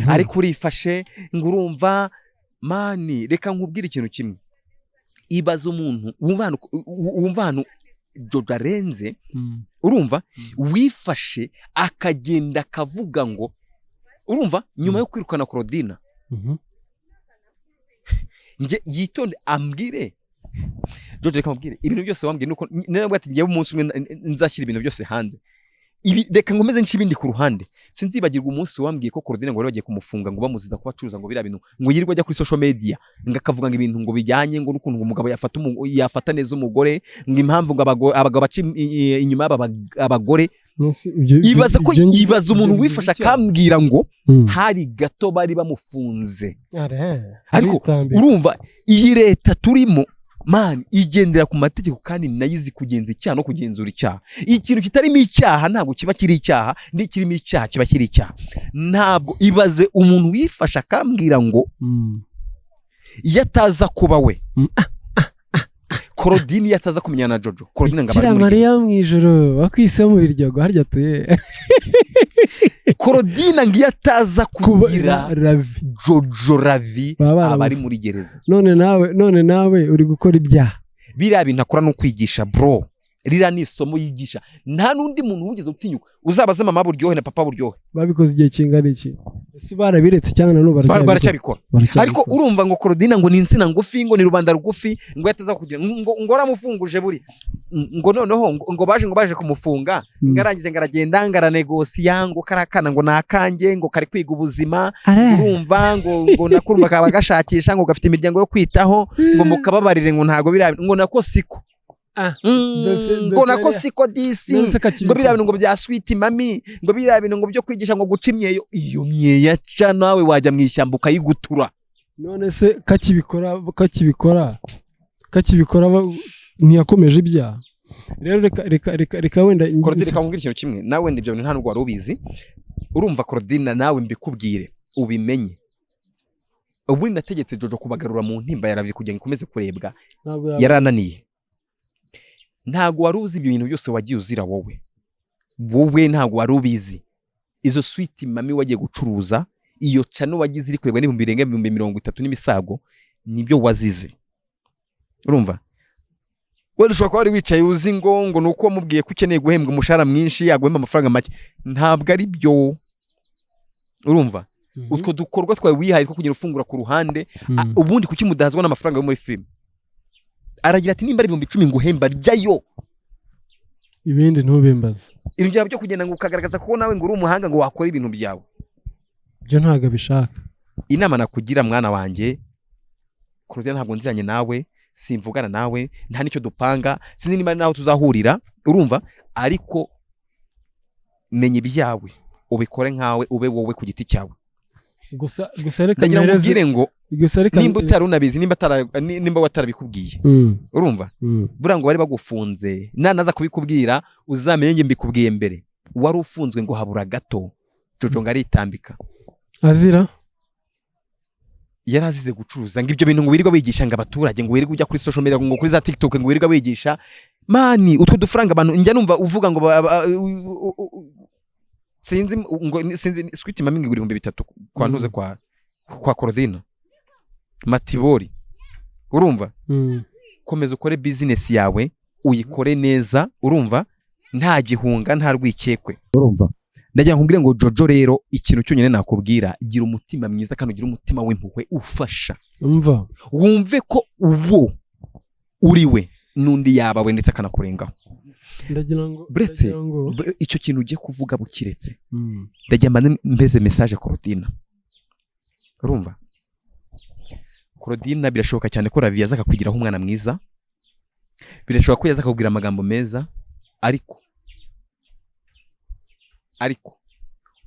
ariko urifashe ngo urumva mani reka nkubwire ikintu kimwe ibaza umuntu wumva hano Jojo arenze urumva wifashe akagenda akavuga ngo urumva nyuma yo kwirukana Claudine nje yitonde ambwire Jojo reka mubwire ibintu byose wambwiye nuko nabwo ati ngiye umunsi umwe nzashyira ibintu byose hanze ibi reka ngomeze nshibindi ku ruhande sinzibagirwa umunsi wambwiye ko Claudine ngo bagiye kumufunga ngo bamuziza kuba acuruza ngo bira bintu ngo yirirwa ajya kuri social media ngakavuga ngo ibintu ngo bijyanye ngo n'ukuntu umugabo yafata neza umugore ngo impamvu ngo abagabo baci inyuma abagore ibaza umuntu wifasha akambwira ngo hari gato bari bamufunze ariko urumva iyi leta turimo man igendera ku mategeko kandi nayizi kugenza icyaha no kugenzura icyaha ikintu kitarimo icyaha ntabwo kiba kiri icyaha n'ikirimo icyaha kiba kiri icyaha ntabwo ibaze umuntu wifasha akambwira ngo yataza kuba we Claudine yataza kumenyana na Jojo Claudine ngabari muri Mariya mwijoro wakwise mu biryogo harya tuye Claudine ngiyataza kugira Jojo Ravi abari muri gereza none nawe uri gukora ibyaha biriya bintu akora no kwigisha bro rira ni isomo yigisha nta nundi muntu wigeze utinyuka uzabaze mama buryohe na papa buryohe babikoze igihe kingana iki ese barabiretse cyangwa nano baracyabikora ariko urumva ngo Claudine ngo ni insina ngufi ngo ni rubanda rugufi ngo yataza kugira ngo ramufunguje buri ngo noneho ngo baje kumufunga ngarangije ngaragenda ngaranegosia ngo karakana ngo nakange ngo kari kwiga ubuzima urumva ngo nakurumva kaba gashakisha ngo gafite imiryango yo kwitaho ngo mukababarire ngo ntago bira ngo nako siko ngo nako siko disi ngo biriya bintu ngo bya sweet mami ngo biriya bintu ngo byo kwigisha ngo guca imyeyo iyo myeya ca nawe wajya mu ishyamba ukayigutura none se kakibikora ntiyakomeje ibyaha rero reka wenda Claudine kamubwira ikintu kimwe nawe ndibyo bintu nta nubwo wari ubizi urumva Claudine nawe mbikubwire ubimenye ubu nategetse Jojo kubagarura mu ntimba ya Ravi kugira ngo ikomeze kurebwa yarananiye ntago wari uzi ibyo bintu byose wagiye uzira wowe ntago wari ubizi izo sweet mami wagiye gucuruza iyo channel wagize iri kurebwa n'ibihumbi birenga 30 n'imisago nibyo wazize urumva wewe ushobora kuba wari wicaye uzi ngo nuko wamubwiye ko ukeneye guhembwa umushahara mwinshi yaguhemba amafaranga make ntabwo ari byo urumva utwo dukorwa twawe wihaye ko kugira ufungura ku ruhande ubundi kuki mudahazwa n'amafaranga yo muri film aragira ati nimba ari 10,000 nguhemba ryayo ibindi ntubimbaza ibyo byo kugenda ngo ukagaragaza ko nawe ngo uri umuhanga ngo wakora ibintu byawe byo ntago bishaka inama nakugira mwana wanjye Claudine ntabwo nziranye nawe simvugana nawe nta nicyo dupanga sinzi niba naho tuzahurira urumva ariko menye ibyawe ubikore nkawe ube wowe ku giti cyawe gusa reka ngereze ngo nimba utarunabizi nimba watarabikubwiye urumva bura ngo bari bagufunze naza kubikubwira uzamenye nge mbikubwiye mbere wari ufunzwe ngo habura gato Jojo ngari itambika azira yarazize gucuruza ngo ibyo bintu ngo wirirwa wigisha ngo abaturage ngo wirirwa ujya kuri social media ngo kuri za TikTok ngo wirirwa wigisha mani utwo dufaranga abantu njya numva uvuga ngo sinzi sweet mami ngo 3,000 kwa ntuze kwa Claudine Matibori urumva komeza ukore business yawe uyikore neza urumva nta gihunga nta rwikekwe urumva ndagira nkubwire ngo Jojo rero ikintu cyonyine nakubwira gira umutima mwiza kandi ugira umutima w'impuhwe ufasha umva wumve ko uwo uriwe nundi yabawe ndetse akanakurengaho ndagira ngo bretse icyo kintu ugiye kuvuga bukiretse ndagira mbeze message Claudine urumva Claudine birashoboka cyane ko Ravi yaza akakwigiraho umwana mwiza birashoboka ko yaza akakubwira amagambo meza ariko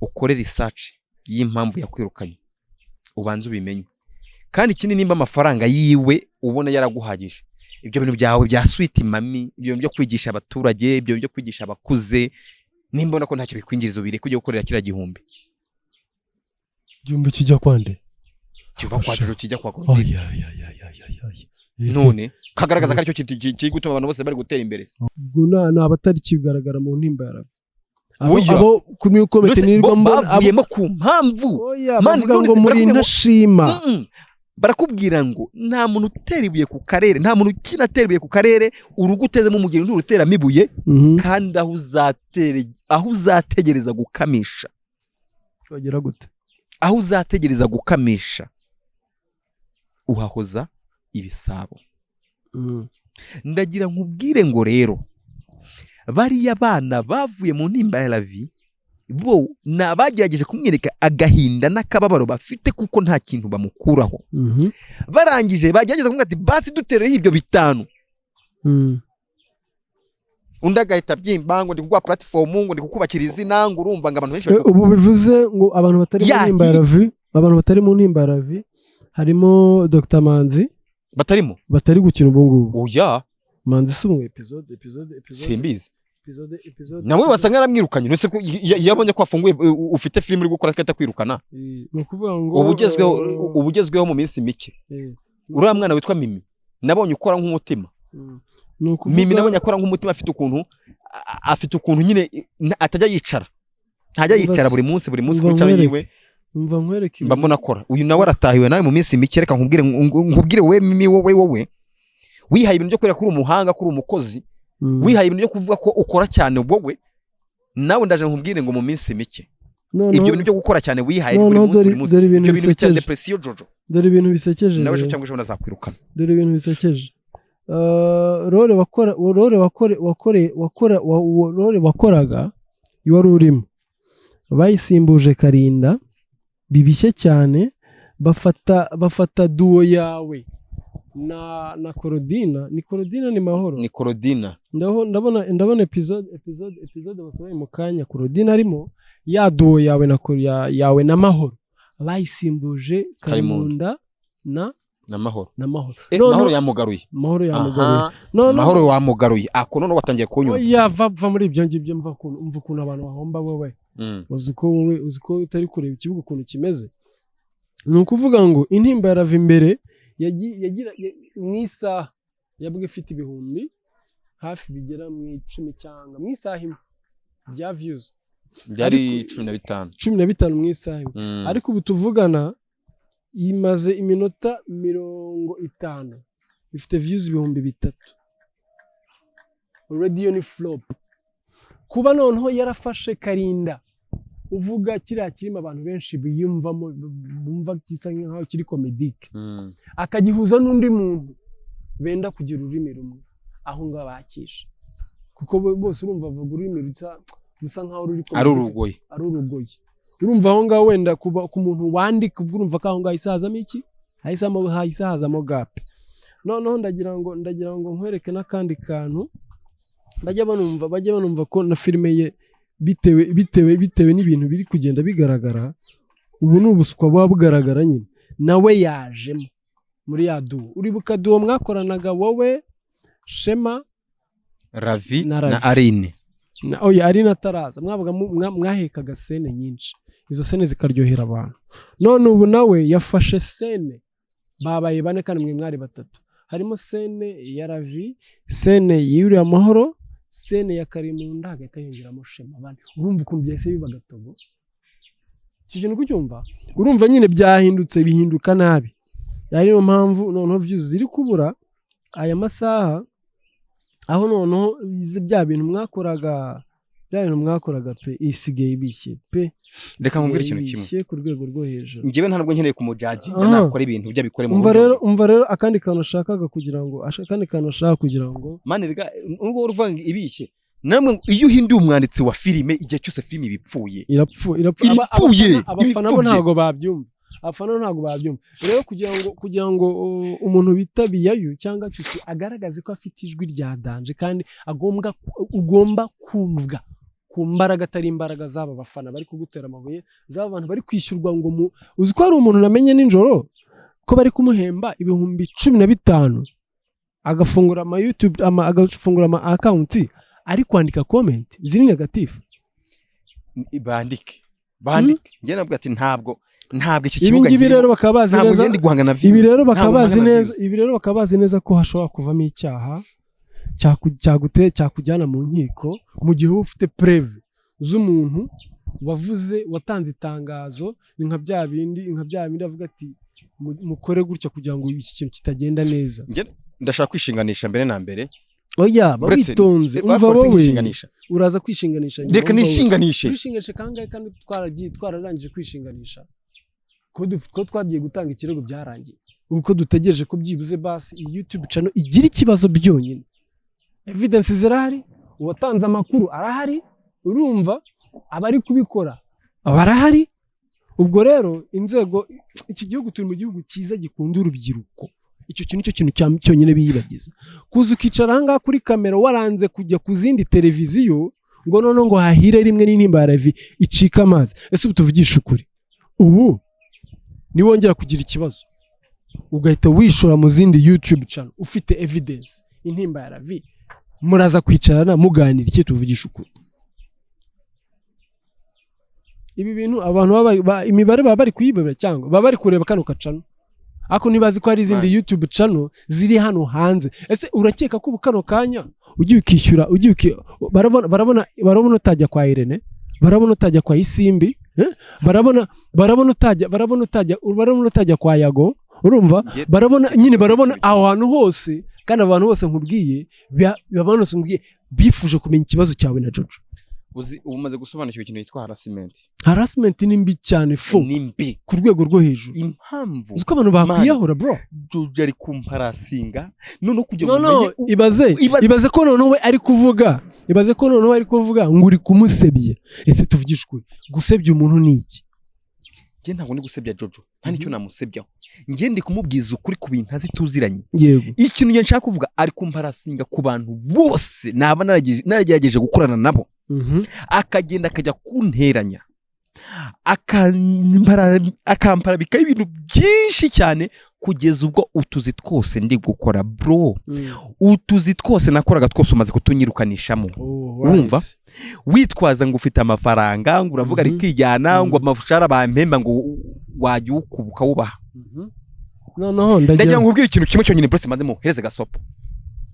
ukore research y'impamvu yakwirukanye ubanze ubimenye kandi ikindi nimba amafaranga yiwe ubona yaraguhagije ibyo bintu byawe bya sweet mami ibyo byo kwigisha abaturage ibyo byo kwigisha abakuze nimba ubona ko ntacyo bikwinjiriza ubire kujya gukorera kira gihumbi kijya kwande kiva kwa Jojo kijya kwa Claudine none kagaragaza ko aricyo kiri gutuma abantu bose bari gutera imbere ubwo abatari kigaragara mu ntimba ya Ravi abo kumi komite nirwa bavuyemo ku mpamvu mani ngo muri ntashima barakubwira ngo nta muntu uteribuye ku karere nta muntu kinateribuye ku karere urugo utezemo umugeni nturuteramo ibuye kandi aho uzategereza gukamisha bagera gute aho uzategereza gukamisha uhahoza ibisabo ndagira nkubwire ngo rero bariya bana bavuye mu ntimba ya Ravi bo nabagerageje kumwereka agahinda n'akababaro bafite kuko nta kintu bamukuraho barangije bagerageza kumwe ati basi dutereho ibyo 5 undi agahita byimba ngo ndi kugwa platform ngo ndi kukubakira izina ngo urumva ngo abantu benshi ubu bivuze ngo abantu batari mu ntimba ya Ravi abantu batari mu ntimba ya Ravi harimo Dr Manzi batari gukina ubu ngubu oya Manzi sumwe episode simbizi namwe wasanga yaramwirukanye nese ko yabonye ko afunguye ufite film uri gukora twita kwirukana nukuvuga ngo ubugezweho mu minsi mike uriya mwana witwa Mimi nabonye ukora nk'umutima Mimi nabonye akora nk'umutima afite ukuntu nyine atajya yicara ntajya yicara buri munsi kwicara yiwe umva nkwereke mbona akora uyu nawe aratahiwe nawe mu minsi mike reka nkubwire we Mimi wowe wihaye ibintu byo kwera kuri umuhanga kuri umukozi wihaye ibintu byo kuvuga ko ukora cyane wowe nawe ndaje nkubwire ngo mu minsi mike ibyo bintu byo gukora cyane wihaye buri munsi ibyo bintu bya depression Jojo dore ibintu bisekeje nawe cyangwa ejo nazakwirukana dore ibintu bisekeje role wakoraga wari urimo bayisimbuje Karinda bibishye cyane bafata duo yawe na Claudine ni mahoro ni Claudine ndabona episode basobaye mu kanya Claudine arimo ya duo yawe na mahoro bayisimbuje Karimunda Namahoro Mahoro yamugaruye Mahoro wamugaruye ako none watangiye kunyumva yava muri ibyo ngibyo mva ukuntu abantu bahomba wowe uzi ko utari kureba ikibuga ukuntu kimeze ni ukuvuga ngo intimba yarava imbere yagira mu isaha yabwe ifite ibihumbi hafi bigera mu 10 cyangwa mu isaha imwe bya views byari 15 mu isaha imwe ariko ubu tuvugana imaze iminota 50 ifite views ibihumbi 3 radio ni flop kuba noneho yarafashe Karinda uvuga kiriya kirimo abantu benshi biyumvamo bumva gisa nkaho kiri comedique akagihuza n'undi muntu benda kugira ururimi rumwe aho ngabakisha kuko bose urumva bavuga ururimi rusa nkaho ruri ari urugoyi urumva aho ngaho wenda kuba ku muntu wandika urumva ko aho ngaho isazamo iki hayisazamo gap noneho ndagira ngo nkwereke n'akandi kantu bajya banumva ko na filime ye bitewe n'ibintu biri kugenda bigaragara ubu n'ubuswa buba bugaragara nyine nawe yajemo muri ya duo uribuka duo mwakoranaga wowe Shema Ravi na Arine oya Arine ataraza mwabaga mwahekaga sene nyinshi izo sene zikaryohera abantu none ubu nawe yafashe sene babaye bane kandi mwe mwari batatu harimo sene ya Ravi sene yuriya Mahoro sene ya Karimunda hagahita yinjiramo Shema bane urumva ukuntu byahise biba gatogo kijeno kucyumva urumva nyine byahindutse bihinduka nabi ariyo mpamvu noneho views ziri kubura aya masaha aho noneho bya bintu mwakoraga pe isigaye bishye pe reka nkubwire ikintu kimwe ku rwego rwo hejuru ngibe ntabwo nkeneye kumujaji nakora ibintu bya bikore mu umva rero akandi kantu ashaka kugira ngo mane rega urwo uruvanga ibishye namwe iyo uhinduye umwanditsi wa filime igihe cyose filime ibipfuye irapfuye abafana bo ntago babyumva rero kugira ngo umuntu bitabiyayo cyangwa cyuki agaragaze ko afite ijwi rya danje kandi ugomba kumvwa ku mbaraga atari imbaraga z'aba bafana bari kugutera amabuye z'aba bantu bari kwishyurwa ngo uzi ko hari umuntu namenye nijoro ko bari kumuhemba ibihumbi 15 agafungura ama YouTube agafungura ama account ari kwandika comment ziri negative bandike ngiye nabwo ati ntabwo iki kibuga ibi rero bakabazi neza ibi rero bakabazi neza ko hashobora kuvamo icyaha cyakujyana mu nkiko mu gihe ufite preve z'umuntu watanze itangazo nka bya bindi avuga ati mukore gutya kugira ngo iki kintu kitagenda neza ndashaka kwishinganisha mbere na mbere oya babitonze umva wowe uraza kwishinganisha reka nishinganishe kangahe kandi twararangije kwishinganisha ko twagiye gutanga ikirego byarangiye uko dutegereje ko byibuze basi iyi YouTube channel igira ikibazo byonyine evidence zirahari uwatanze amakuru arahari urumva abari kubikora barahari ubwo rero inzego iki gihugu turi mu gihugu cyiza gikunda urubyiruko icyo kintu cyonyine biyibagiza kuza ukicara ahangaha kuri kamera waranze kujya ku zindi televiziyo ngo none ngo hahire rimwe n'intimba ya Ravi icika amazi ese ubu tuvugisha ukuri ubu niwongera kugira ikibazo ugahita wishora mu zindi YouTube channel ufite evidence intimba ya Ravi muraza kwicarana muganira iki tuvugisha ukuri ibi bintu abantu imibare baba bari kuyibebera cyangwa baba bari kureba kano kacano ako nibazi ko hari izindi YouTube channel ziri hano hanze ese urakeka ko kano kanya ugiye ukishyura barabona utajya kwa Irene barabona utajya kwa Isimbi barabona utajya kwa Yago urumva barabona aho hantu hose kandi abantu bose nkubwiye bifuje kumenya ikibazo cyawe na Jojo umaze gusobanukirwa ikintu yitwa harassment ni mbi cyane ku rwego rwo hejuru impamvu uko abantu bakwiyahura bro Jojo ari kumparasinga none kujya ibaze ko none we ari kuvuga ngo uri kumusebye ese tuvugisha ukuri gusebya umuntu ni iki nge ntabwo ndi gusebya Jojo nta nicyo namusebyaho nge ndi kumubwiza ukuri ku bintu azi tuziranye ikintu nge nshaka kuvuga ari kumparasinga ku bantu bose naba naragerageje gukorana nabo akagenda akajya kunteranya akampara bikaba ibintu byinshi cyane kugeza ubwo utuzi twose ndi gukora bro, utuzi twose nakoraga twose umaze kutunyirukanishamo. Urumva witwaza ngo ufite amafaranga ngo uravuga rikijyana ngo amafushara bampemba ngo wajya ukubuka wubaha. No, ndagira ngo ubwire ikintu kimwe cyonyine bro, maze muhereze gasopo.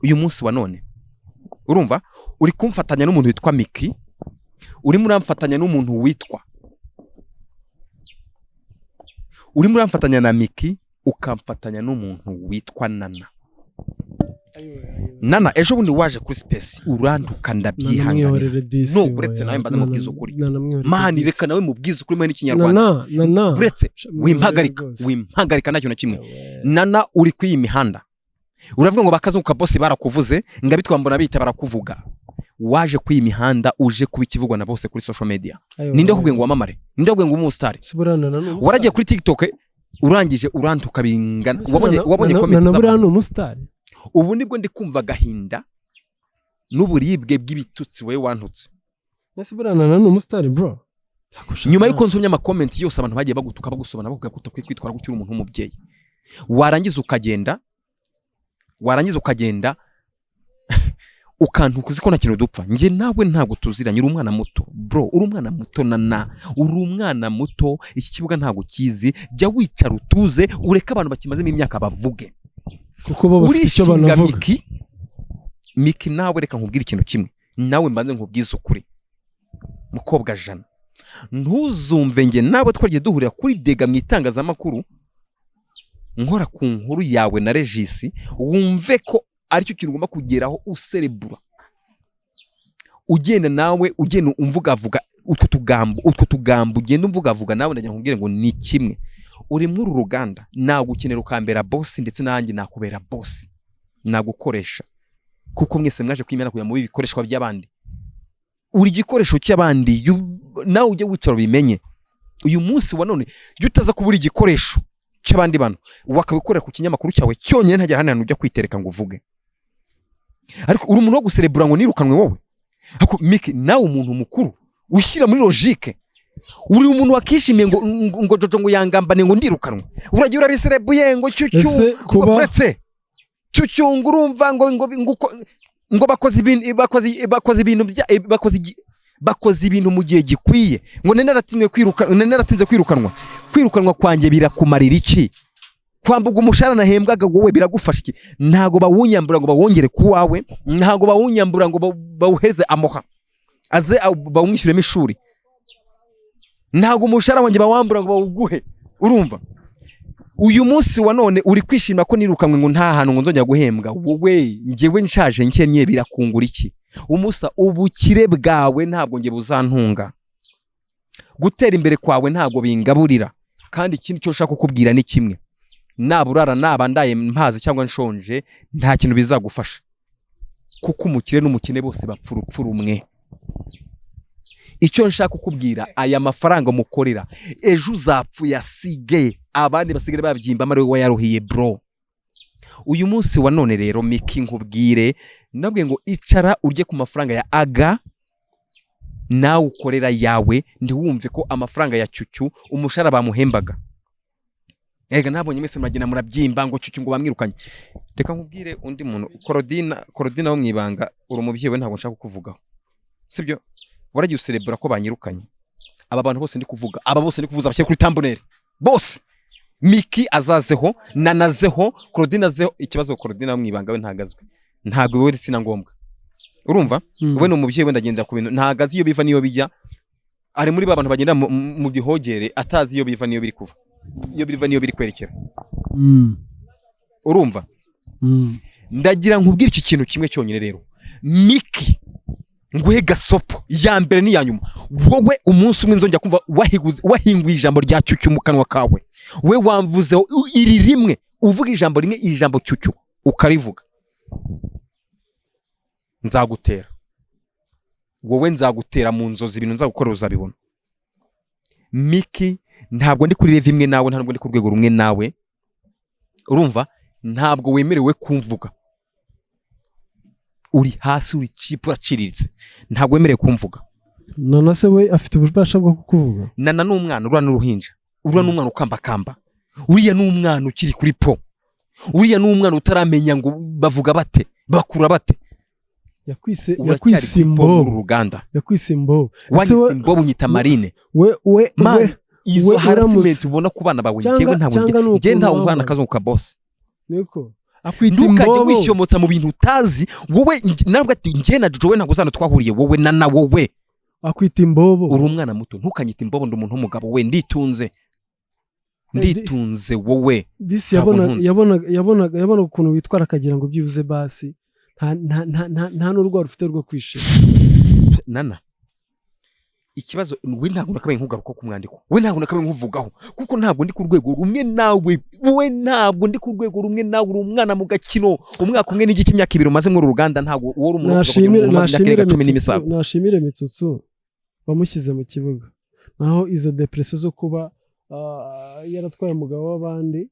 Uyu munsi wa none urumva uri kumfatanya n'umuntu witwa Miki, uri muramfatanya n'umuntu witwa, uri muramfatanya na Miki ukamfatanya n'umuntu witwa Nana. Nana ejo bundi waje kuri space uranduka ndabyihangana. No uretse nawe mbaza mubwiza ukuri. Mani reka nawe mubwiza ukuri mwe n'ikinyarwanda. Uretse wimpagarika nacyo na kimwe. Nana uri kuri iyi mihanda. Uravuga ngo bakazunguka boss barakuvuze, ngabitwa mbona bita barakuvuga. Waje kuri iyi mihanda uje kuba ikivugwa na bose kuri social media. Ninde kubwe ngo wamamare? Ninde kubwe ngo umustar? Waragiye kuri TikTok urangije urantuka bingana. Wabonye comment za Nana umustar. Ubu nibwo ndi kumva gahinda n'uburibwe bw'ibitutsi we wantutse. Ese Nana umustar bro. Nyuma yuko nsomye ama comment yose abantu bagiye bagutuka bagusobana bavuga ko utakwitwara gutira umuntu w'umubyeyi. Warangiza ukagenda ukantuka uziko na kintu dupfa. Nje nawe ntabwo tuziranye, uri umwana muto bro, uri umwana muto Nana, uri umwana muto. Iki kibuga ntabwo kizi, jya wicara utuze ureka abantu bakimazemo imyaka bavuge kuko bo bafite icyo banavuga. Miki nawe reka nkubwire ikintu kimwe, nawe mbanze nkubwize ukuri mukobwa Jana, ntuzumve nge nawe twagiye duhurira kuri Dega mu itangazamakuru nkora ku nkuru yawe na Regis, wumve ko aricyo kintu ugomba kugeraho userebura. Ugenda nawe ugenda umvugavuga utwo tugambo ugenda umvugavuga nawe ndajya nkubwire ngo ni kimwe. Uri muri uruganda nagukenera ukambera boss, ndetse nanjye nakubera boss, nagukoresha kuko mwese mwaje kwimena kuya mu bikoreshwa by'abandi. Uri gikoresho cy'abandi nawe ujye wicara bimenye. Uyu munsi wa none iyo utaza kubura igikoresho cy'abandi bantu wakabikorera ku kinyamakuru cyawe cyonyine ntajya hano ujya kwitereka ngo uvuge. Ariko uri umuntu wo guserebura ngo nirukanwe wowe. Ako Miki nawe umuntu mukuru ushyira muri logique. Uri umuntu wakishimiye ngo Jojo ngo yangambane ngo ndirukanwe. Uragiye urabiserebuye ngo cyucyu uretse cyucyu urumva ngo bakoze ibintu mu gihe gikwiye ngo naratinze kwirukanwa kwanjye birakumarira iki? Kwambuga umushara nahembwaga wowe biragufasha iki? Ntago bawunyambura ngo bawongere kuwawe, ntago bawunyambura ngo bawuheze amoha aze bawumwishyuremo ishuri, ntago umushara wanjye bawambura ngo bawuguhe. Urumva uyu munsi wa none uri kwishima ko nirukanwe ngo nta hantu ngo nzongera guhembwa. Wowe ngewe nshaje nkenye birakungura iki? Umusa ubukire bwawe ntabwo nge buzantunga, gutera imbere kwawe ntabwo bingaburira. Kandi ikindi cyo ushaka kukubwira ni kimwe, naburara nabandaye mpaze cyangwa nshonje nta kintu bizagufasha, kuko umukire n'umukene bose bapfa umwe. Icyo nshaka kukubwira, aya mafaranga mukorera ejo uzapfu yasige abandi basigare babyimba amari we yaruhiye bro. Uyu munsi wa none rero Miki nkubwire, nabwe ngo icara urye ku mafaranga ya Aga nawe ukorera yawe, ndiwumve ko amafaranga ya Cyucyu umushara bamuhembaga. Ega nabonye mwese muragina murabyimba ngo Cyucyu ngo bamwirukanye. Reka nkubwire undi muntu, Korodina wo mwibanga, uri umubyeyi we ntabwo nshaka kuvugaho, sibyo? Waragiye userebura ko banyirukanye. Aba bantu bose ndi kuvuga, aba bose ndi kuvuza abashyira kuri thumbnail bose. Miki azazeho, Nanazeho, Korodina zeho. Ikibazo Korodina wo mwibanga we ntagazwe, ntago we sina ngombwa. Urumva we no umubyeyi we ndagenda ku bintu ntagazi iyo biva niyo bijya. Ari muri ba bantu bagenda mu gihogere atazi iyo biva niyo biri kuva, iyo biva niyo biri kwerekera. Urumva ndagira nkubwira iki kintu kimwe cyonyine rero, Miki nguhe gasopo ya mbere ni ya nyuma. Wowe umunsi umwe nzongera kumva wahinguye ijambo rya Cyucyu mu kanwa kawe. We wamvuze iri rimwe, uvuga ijambo rimwe, ijambo Cyucyu ukarivuga, nzagutera. Wowe nzagutera mu nzozi, ibintu nzagukora uzabibona. Miki ntabwo ndi kuri level imwe nawe, ntabwo ndi ku rwego rumwe nawe. Urumva ntabwo wemerewe kumvuga, uri hasi, uri cheap, uraciriritse, ntabwo wemerewe kumvuga. Nana se we afite ububasha bwo kukuvuga? Nana n'umwana, urana n'uruhinja, urana n'umwana ukamba. uriya n'umwana ukiri kuri po, uriya n'umwana utaramenya ngo bavuga bate bakura bate. yakwise imbobo uruganda, yakwise imbobo wanyise imbobo unyita Marine. Izo harassment ubona ku bana bawe njyewe ntawe umwana kazungu ka boss niko akwita imbobo. Ntukajye wishyomotsa mu bintu utazi wowe. Nabwo ati njye na Jojo we ntabwo uzana twahuriye wowe na wowe akwita imbobo. Uri umwana muto, ntukanyita imbobo. Ndi umuntu w'umugabo we, nditunze wowe. Disi yabona ukuntu witwara akagira ngo byibuze basi nta n'urwo rufite rwo kwishima. Nana, ikibazo we ntabwo nakabaye nkugaruka ku mwandiko, we ntabwo nakabaye nkuvugaho kuko ntabwo ndi ku rwego rumwe nawe, we ntabwo ndi ku rwego rumwe nawe. Uri umwana mu gakino, umwaka umwe n'igiki imyaka 2 umaze mu ruganda, ntabwo wowe umuntu nashimire Mitsutsu bamushyize mu kibuga. Naho izo depression zo kuba yaratwaye umugabo w'abandi,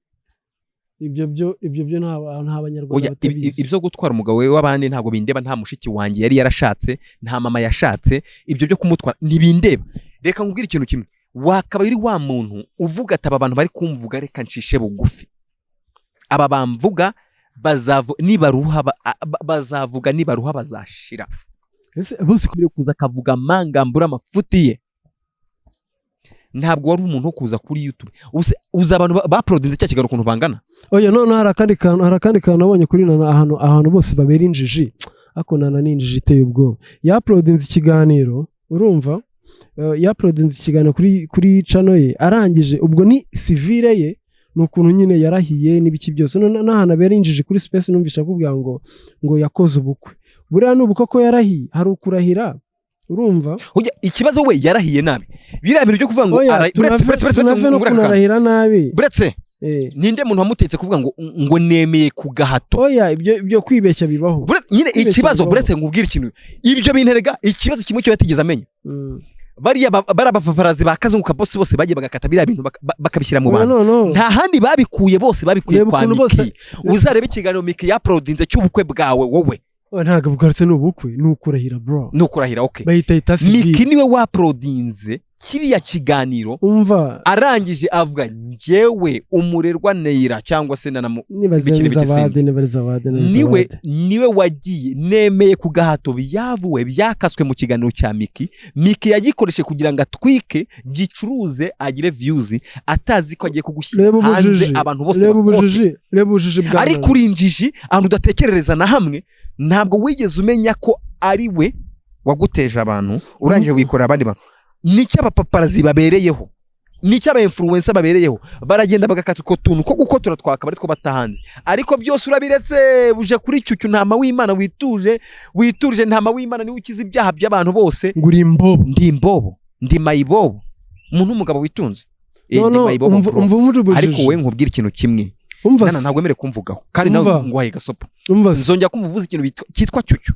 ibyo byo nta banyarwanda batabizi. Ibyo gutwara umugabo we w'abandi ntabwo bindeba. Nta mushiki wanjye yari yarashatse, nta mama yashatse, ibyo byo kumutwara ntibindeba. Reka nkubwire ikintu kimwe, wakaba uri wa muntu uvuga ati aba bantu bari kumvuga reka ncishe bugufi. Aba bamvuga bazavuga nibaruha bazashira. Ese bose kubire kuza akavuga mangambura amafuti ye. Ntabwo wari umuntu wo kuza kuri YouTube uza abantu baprodinze cya kiganiro ukuntu bangana. Oya none harakandi kantu nabonye kuri Nana ahantu bose babera injiji, ako Nana ninjiji iteye ubwoba. Yaprodinze ikiganiro, urumva, yaprodinze ikiganiro kuri channel ye, arangije ubwo ni civile ye, nukuntu nyine yarahiye n'ibiki byose. None n'ahantu abera injiji kuri space numvisha kubwira ngo yakoze ubukwe. Buriya n'ubuko ko yarahiye, hari ukurahira, urumva. Ikibazo we yarahiye nabi. Biriya bintu byo kuvuga ngo arahira nabi. Buretse ninde muntu wamutetse kuvuga ngo nemeye ku gahato. Oya ibyo kwibeshya bibaho. Nyine ikibazo buretse ngubwira ikintu. Ibyo binterega ikibazo kimwe cyo yatigeze amenya. Bariya barabafafarazi bakazungu ka boss bose bagiye bagakata biriya bintu bakabishyira mu bantu. Nta handi babikuye, bose babikuye kwa Miki. Uzarebe ikiganiro Miki ya uploadinze cy'ubukwe bwawe wowe. Ntago bugarutse n'ubukwe, nukurahira bro. Nukurahira okay. Bayita itasi. Miki niwe wa uploadinze kiriya kiganiro. Umva. Arangije avuga njyewe umurerwa Neira cyangwa se niwe wagiye nemeye ku gahato byavuwe byakaswe mu kiganiro cya Miki. Miki yagikoreshe kugira ngo atwike gicuruze agire views atazi ko agiye kugushyira hanze abantu bose. Reba ubujiji bwa. Ari kuri injiji ahantu udatekerereza na hamwe. Ntabwo wigeze umenya ko ari we waguteje abantu urangije wikorera abandi bantu. Nicyo abapaparazi babereyeho, nicyo aba influencer babereyeho, baragenda bagakata uko tuntu ko gukotora twaka bari two batahanze. Ariko byose urabiretse uje kuri cyucyu ntama w'Imana witurije ntama w'Imana niwe ukiza ibyaha by'abantu bose. Nguri imbobo, ndi imbobo, ndi mayibobo, umuntu w'umugabo witunze. Ariko we nkubwira ikintu kimwe, Nana ntabwo emere kumvugaho kandi nawe ngwaye gasopo. Nzongera kumvuza ikintu cyitwa cyucyu.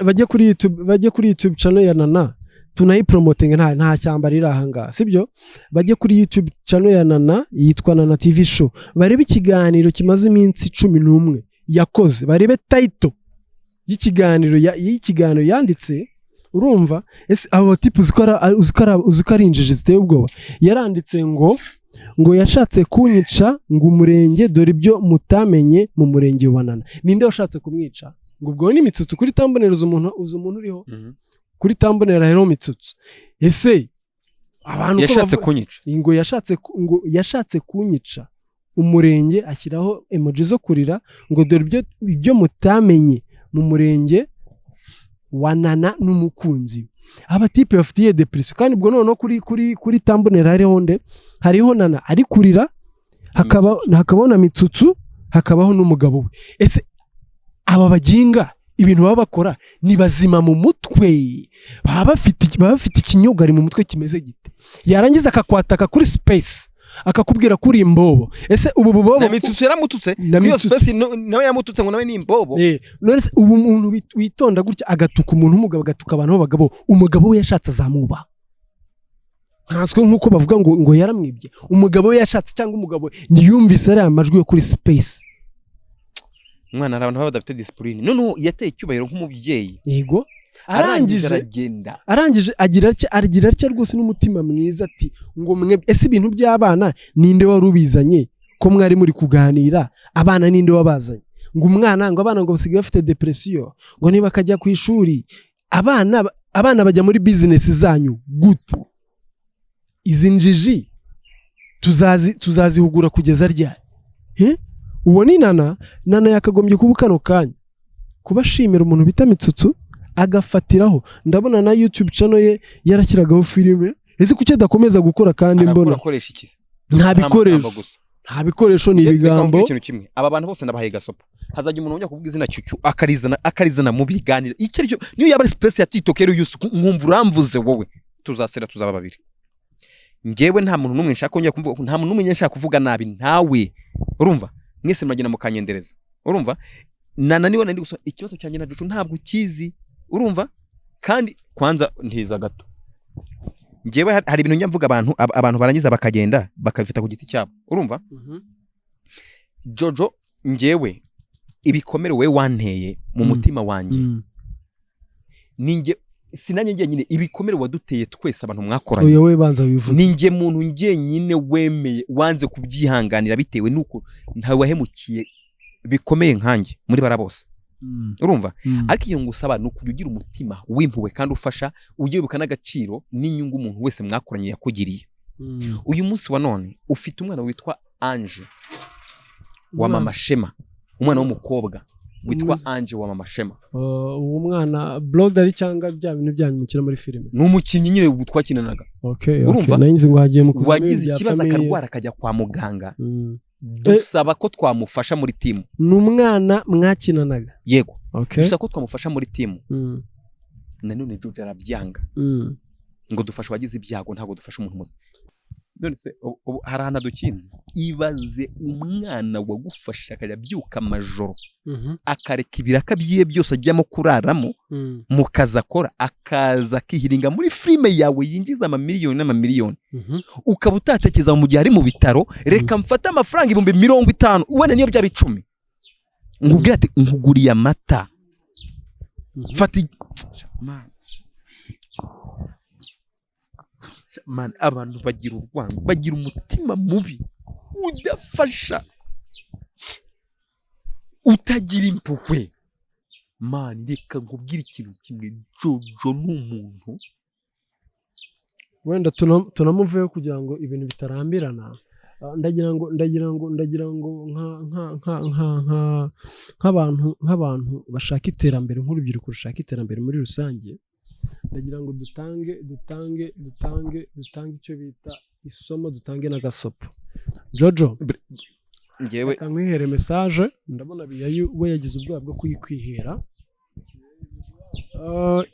Bajye kuri YouTube channel ya Nana, tunayipromoting nta cyamba riri ahanga, sibyo? Bajye kuri YouTube channel ya Nana yitwa Nana TV show, barebe ikiganiro kimaze iminsi 11 yakoze, barebe title y'ikiganiro yanditse, urumva. Ese abo tipu uzikara injiji ziteye ubwoba. Yaranditse ngo yashatse kunyica ngo umurenge dore ibyo mutamenye mu murenge wa Nana. Ninde washatse kumwica? Ngo ubwo ni Mitsutsu kuri thumbnail uzi umuntu uriho. Kuri thumbnail hariho Mitsutsu. Ese abantu yashatse kunyica ngo yashatse kunyica umurenge, ashyiraho emoji zo kurira ngo dore ibyo mutamenye mu murenge wa Nana n'umukunzi. Aba tipe bafitiye depression kandi ubwo noneho kuri thumbnail hariho Nana ari kurira, hakabaho na Mitsutsu, hakabaho n'umugabo we. Ese aba baginga ibintu baba bakora ni bazima mu mutwe, baba bafite ikinyogari mu mutwe kimeze gite? Yarangiza akakwataka kuri space akakubwira kuri imbobo. Ese ubu bobo na Mitsutsu yaramututse iyo space nawe yaramututse ngo nawe ni imbobo. None ubu umuntu witonda gutya agatuka umuntu umugabo, agatuka abantu b'abagabo, umugabo we yashatse azamuba nkanswe nkuko bavuga ngo yaramwibye. Umugabo we yashatse cyangwa umugabo niyumvise ari amajwi yo kuri space. Mwana abantu baba badafite discipline. None yateye icyubahiro nk'umubyeyi. Yego arangije agira atya rwose n'umutima mwiza ati ngo mwebwe ese ibintu by'abana ninde wari ubizanye ko mwari muri kuganira abana ninde wabazanye ngo umwana ngo abana ngo basigaye bafite depression ngo niba akajya ku ishuri abana bajya muri business zanyu gute izi njiji tuzazihugura kugeza ryari uwo ni nana yakagombye kuba kano kanya kubashimira umuntu bita Mitsutsu agafatiraho ndabona na YouTube channel ye yarakiragaho filime ese kuki adakomeza gukora kandi mbona nta bikoresho ni ibigambo ikintu kimwe aba bantu bose nabahaye gasopo hazajya umuntu ujya kuvuga izina cyucyu akarizana mu biganiro icyo cyo niyo yaba space ya TikTok rero yusuku nkumva uramvuze wowe tuzasera tuzaba babiri ngewe nta muntu numwe nshaka kongera kumvuga nta muntu numwe nshaka kuvuga nabi ntawe urumva mwese muragenda mukanyendereza urumva niwe nandi gusa ikibazo cyanjye na Jojo ntabwo kizi urumva kandi kwanza ntiza gato ngewe hari ibintu njya mvuga abantu barangiza bakagenda bakabifita ku giti cyabo urumva Jojo ngewe ibikomere we wanteye mu mutima wanjye ninge sinanye nyine ibikomere waduteye twese abantu mwakoranye oya we banza bivuga ninge muntu nyine wemeye wanze kubyihanganira bitewe nuko ntawe wahemukiye bikomeye nkanjye muri bara bose urumva ariko iyo ngusaba no kugira umutima wimpuwe kandi ufasha ugiyebuka n'agaciro n'inyungu umuntu wese mwakoranye yakugiriye uyu munsi wa none ufite umwana witwa Ange wa Mama Shema umwana w'umukobwa witwa Ange wa Mama Shema uwo mwana brother cyangwa bya bintu byanyu mukira muri filime n'umukinnyi nyine twakinanaga urumva nanyize ngo hagiye mu kuzima wagize ikibazo akarwara akajya kwa muganga dusaba ko twamufasha muri timu n'umwana mwakinanaga yego dusaba ko twamufasha muri timu nanone Jojo arabyanga ngo dufashe wagize ibyago ntabwo dufasha umuntu muzi none se harana dukinze ibaze umwana wagufasha akajya byuka amajoro akareka ibiraka byiye byose ajyamo kuraramo mukaza akora akaza kihiringa muri filime yawe yinjiza amamiliyoni n'amamiliyoni ukaba utatekereza mu gihe ari mu bitaro reka mfata amafaranga 50,000 wene niyo byaba 10 ngubwira ati nkuguriye amata fati man abantu bagira urwango bagira umutima mubi udafasha utagira impuhwe man reka nkubwira ikintu kimwe Jojo n'umuntu wenda tunamuveho kugira ngo ibintu bitarambirana ndagira ngo nk'abantu bashaka iterambere nk'urubyiruko rushaka iterambere muri rusange ndagira ngo dutange icyo bita isomo dutange n'agasopo Jojo ngewe kamwihere message ndabona biyayu we yagize ubwoba bwo kuyikwihera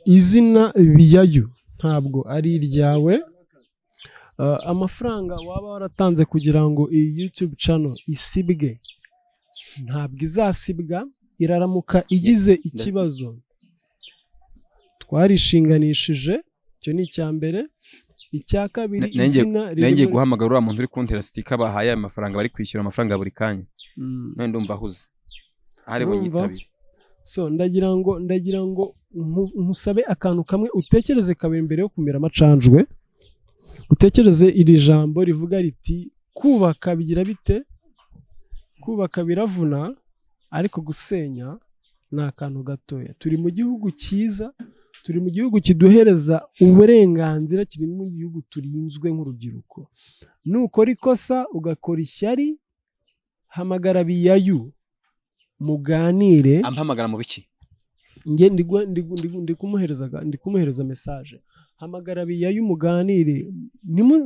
izina biyayu ntabwo ari iryawe amafaranga waba waratanze kugira ngo iyi YouTube channel isibwe ntabwo izasibwa iraramuka igize ikibazo twarishinganishije icyo ni icya mbere icya kabiri izina nenge guhamagara uriya muntu uri kuntera stika bahaye amafaranga bari kwishyura amafaranga buri kanya none ndumva ahuze ari bonyitabira so ndagira ngo nkusabe akantu kamwe utekereze kabiri mbere yo kumera amacanjwe utekereze iri jambo rivuga riti kubaka bigira bite kubaka biravuna ariko gusenya ni akantu gatoya turi mu gihugu cyiza turi mu gihugu kiduhereza uburenganzira kiri mu gihugu turinzwe nk'urubyiruko nukora ikosa ugakora ishyari hamagara biyayu muganire ampamagara mu biki nge ndi kumuhereza message hamagara biyayu muganire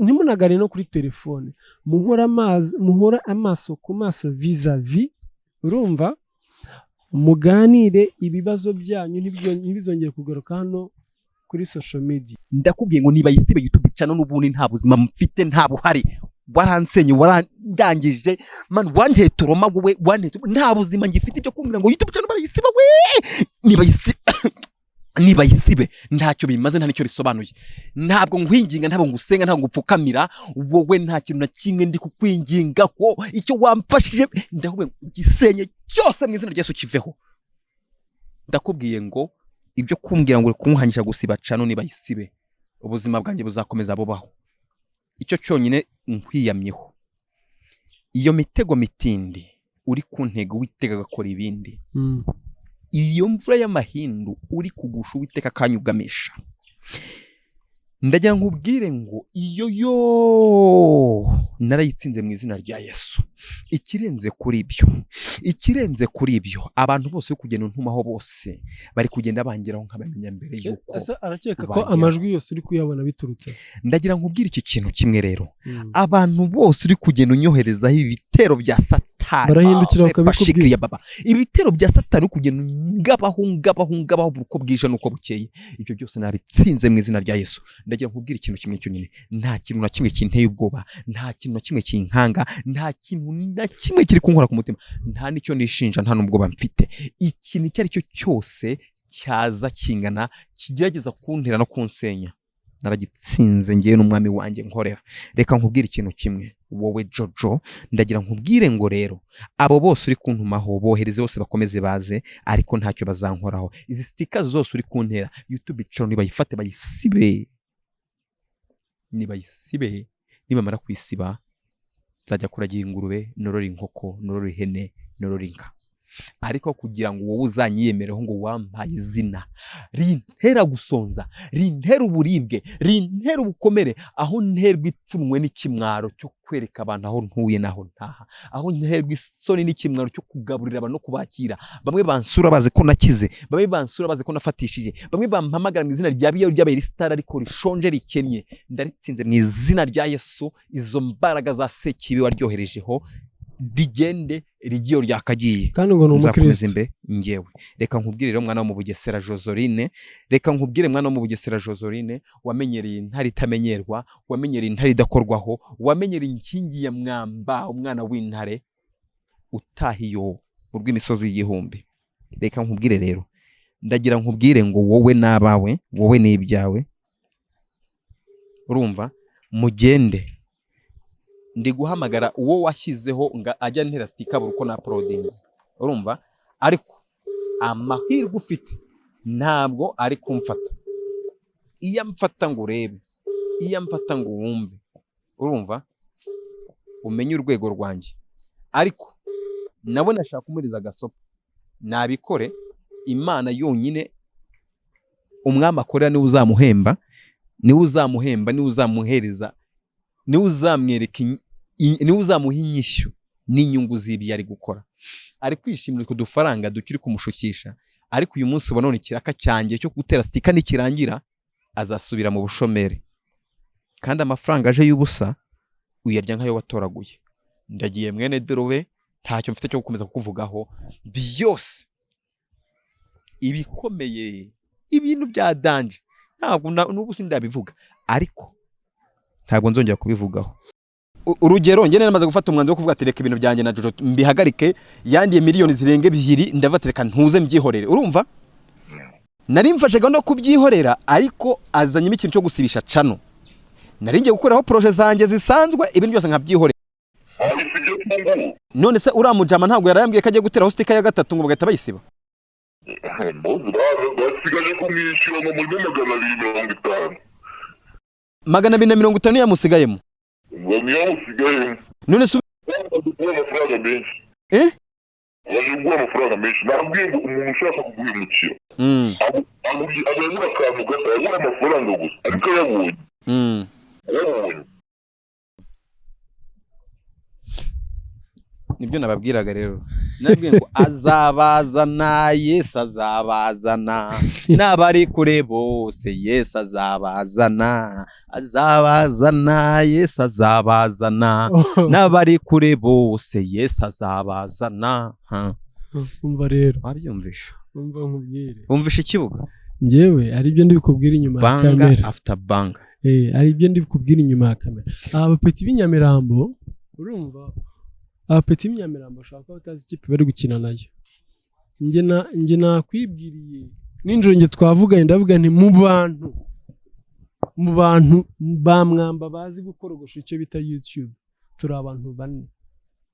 ntimunagane no kuri telefone muhora amaso ku maso vis-a-vis urumva muganire ibibazo byanyu ntibizongere kugaruka hano kuri social media ndakubwiye ngo niba yisibe YouTube channel n'ubundi nta buzima mfite nta buhari waransenye warandangije man wantetoroma wowe nta buzima ngifite byo kumbira ngo YouTube channel barayisiba we niba yisibe ntacyo bimaze nta nicyo bisobanuye ntabwo nkwinginga ntabwo ngusenga ntabwo ngupfukamira wowe nta kintu na kimwe ndi kukwinginga ko icyo wamfashije ndakubwiye gisenye cyose mu izina rya Yesu kiveho ndakubwiye ngo ibyo kumbwira ngo kunkuhanyisha gusiba cano nibayisibe ubuzima bwanjye buzakomeza bubaho. Icyo cyonyine nkwiyamyeho. Iyo mitego mitindi uri ku ntego witega agakora ibindi. Iyo mvura y'amahindu uri kugusha Uwiteka akanyugamisha. Ndagira nkubwire ngo iyo narayitsinze mu izina rya Yesu. Ikirenze kuri ibyo abantu bose yo kugenda ntumaho bose bari kugenda bangeraho nk'abamenya mbere yuko arakeka ko amajwi yose uri kuyabona biturutse. Ndagira nkubwire iki kintu kimwe rero. Abantu bose uri kugenda unyoherezaho ibitero bya Satani barahindukira bakabikubwira. Ibitero bya Satani kugenda ngabaho uko bwije nuko bukeye. Ibyo byose nabitsinze mu izina rya Yesu. Ndagira nkubwire ikintu kimwe cyonyine. Nta kintu na kimwe kinteye ubwoba, nta kintu na kimwe kinkanga, nta kintu na kimwe kiri kunkora ku mutima, nta nicyo nishinja, nta n'ubwoba mfite. Ikintu icyo ari cyo cyose cyaza kingana kigerageza kuntera no kunsenya, naragitsinze ngiye n'umwami wanjye nkorera. Reka nkubwire ikintu kimwe, wowe Jojo, ndagira nkubwire ngo rero abo bose uri kuntumaho bohereze bose bakomeze baze, ariko ntacyo bazankoraho. Izi stickers zose uri kuntera YouTube channel nibayifate bayisibe, nibamara kwisiba nzajya kuragira ingurube, norora inkoko, norora ihene, norora inka. Ariko kugira ngo wowe uzanyiyemereho ngo wampaye izina rintera gusonza, rintera uburibwe, rintera ubukomere, aho nterwa ipfunwe n'ikimwaro cyo kwereka abantu aho ntuye naho ntaha, aho nterwa isoni n'ikimwaro cyo kugaburira abantu no kubakira. Bamwe bansura bazi ko nakize, bamwe bansura bazi ko nafatishije, bamwe bampamagara mu izina rya biyo ry'abayiristara ariko rishonje rikennye. Ndaritsinze mu izina rya Yesu. Izo mbaraga za Sekibi waryoherejeho rigende rigiyo ryakagiye kandi ngo n'umukristo imbe ngewe. Reka nkubwire rero mwana wo mu Bugesera Joseline, wamenyereye intare itamenyerwa, wamenyereye intare idakorwaho, wamenyereye inkingi ya mwamba, umwana w'intare utahiyo urw'imisozi y'igihumbi. Reka nkubwire rero, ndagira nkubwire ngo wowe n'abawe, wowe n'ibyawe, urumva, mugende. Ndi guhamagara uwo washyizeho nga ajya ntera sticker buruko na uploadings, urumva, ariko amahirwe ufite ntabwo ari kumfata. Iyo mfata ngo urebe, iyo mfata ngo wumve, urumva, umenye urwego rwanjye. Ariko nabo nashaka kumuriza gasopo, nabikore. Imana yonyine umwami akorera niwe uzamuhemba, niwe uzamuhereza, niwe uzamwereka, niwe uzamuha inyishyu n'inyungu z'ibi yari gukora. Ari kwishimira ko dufaranga dukiri kumushukisha, ariko uyu munsi ubona ikiraka cyanjye cyo gutera sticker nikirangira azasubira mu bushomere, kandi amafaranga aje y'ubusa uyarya nkayo watoraguye. Ndagiye mwene Derowe, ntacyo mfite cyo gukomeza kukuvugaho. Byose ibikomeye, ibintu bya danje, ntabwo n'ubu sindabivuga, ariko ntabwo nzongera kubivugaho. Urugero, njye namaze gufata umwanzuro wo kuvuga ati reka ibintu byanjye na Jojo mbihagarike, yandiye miliyoni zirenga 2, ndabatereka ntuze mbyihorere. Urumva, nari mfashe gahunda kubyihorera, ariko azanyemo ikintu cyo gusibisha cano. Nari ngiye gukoraho projet zanjye zisanzwe, ibintu byose nkabyihorera. None se uramujama ntabwo yarayambwiye ko agiye guteraho sticker ya 3 ngo bagahita bayisiba? Basigaje kumwishyura mu 250. 250 yamusigayemo. None se amafaranga menshi. Wajugwa amafaranga menshi. Nabwiye ngo umuntu ushaka kuguhemukira. Abanyura akantu gato, abona amafaranga gusa, ariko yabonye. Nibyo nababwiraga rero. Nabwiye ngo azabazana, Yesu azabazana, n'abari kure bose Yesu azabazana, Yesu azabazana, n'abari kure bose Yesu azabazana. Umva rero, wabyumvisha? umva nkubwire, umvisha ikibuga njyewe ari ibyo ndibikubwira inyuma ya kamera, banga after banga, ari ibyo ndibikubwira inyuma ya kamera. Abapeti b'Inyamirambo, urumva, abapeti b'Inyamirambo bashaka ko batazi ikipe bari gukina nayo. Njye nakwibwiriye ninjoro, njye twavuganye ndavuga nti mu bantu ba mwamba bazi gukorogosha icyo bita YouTube, turi abantu 4.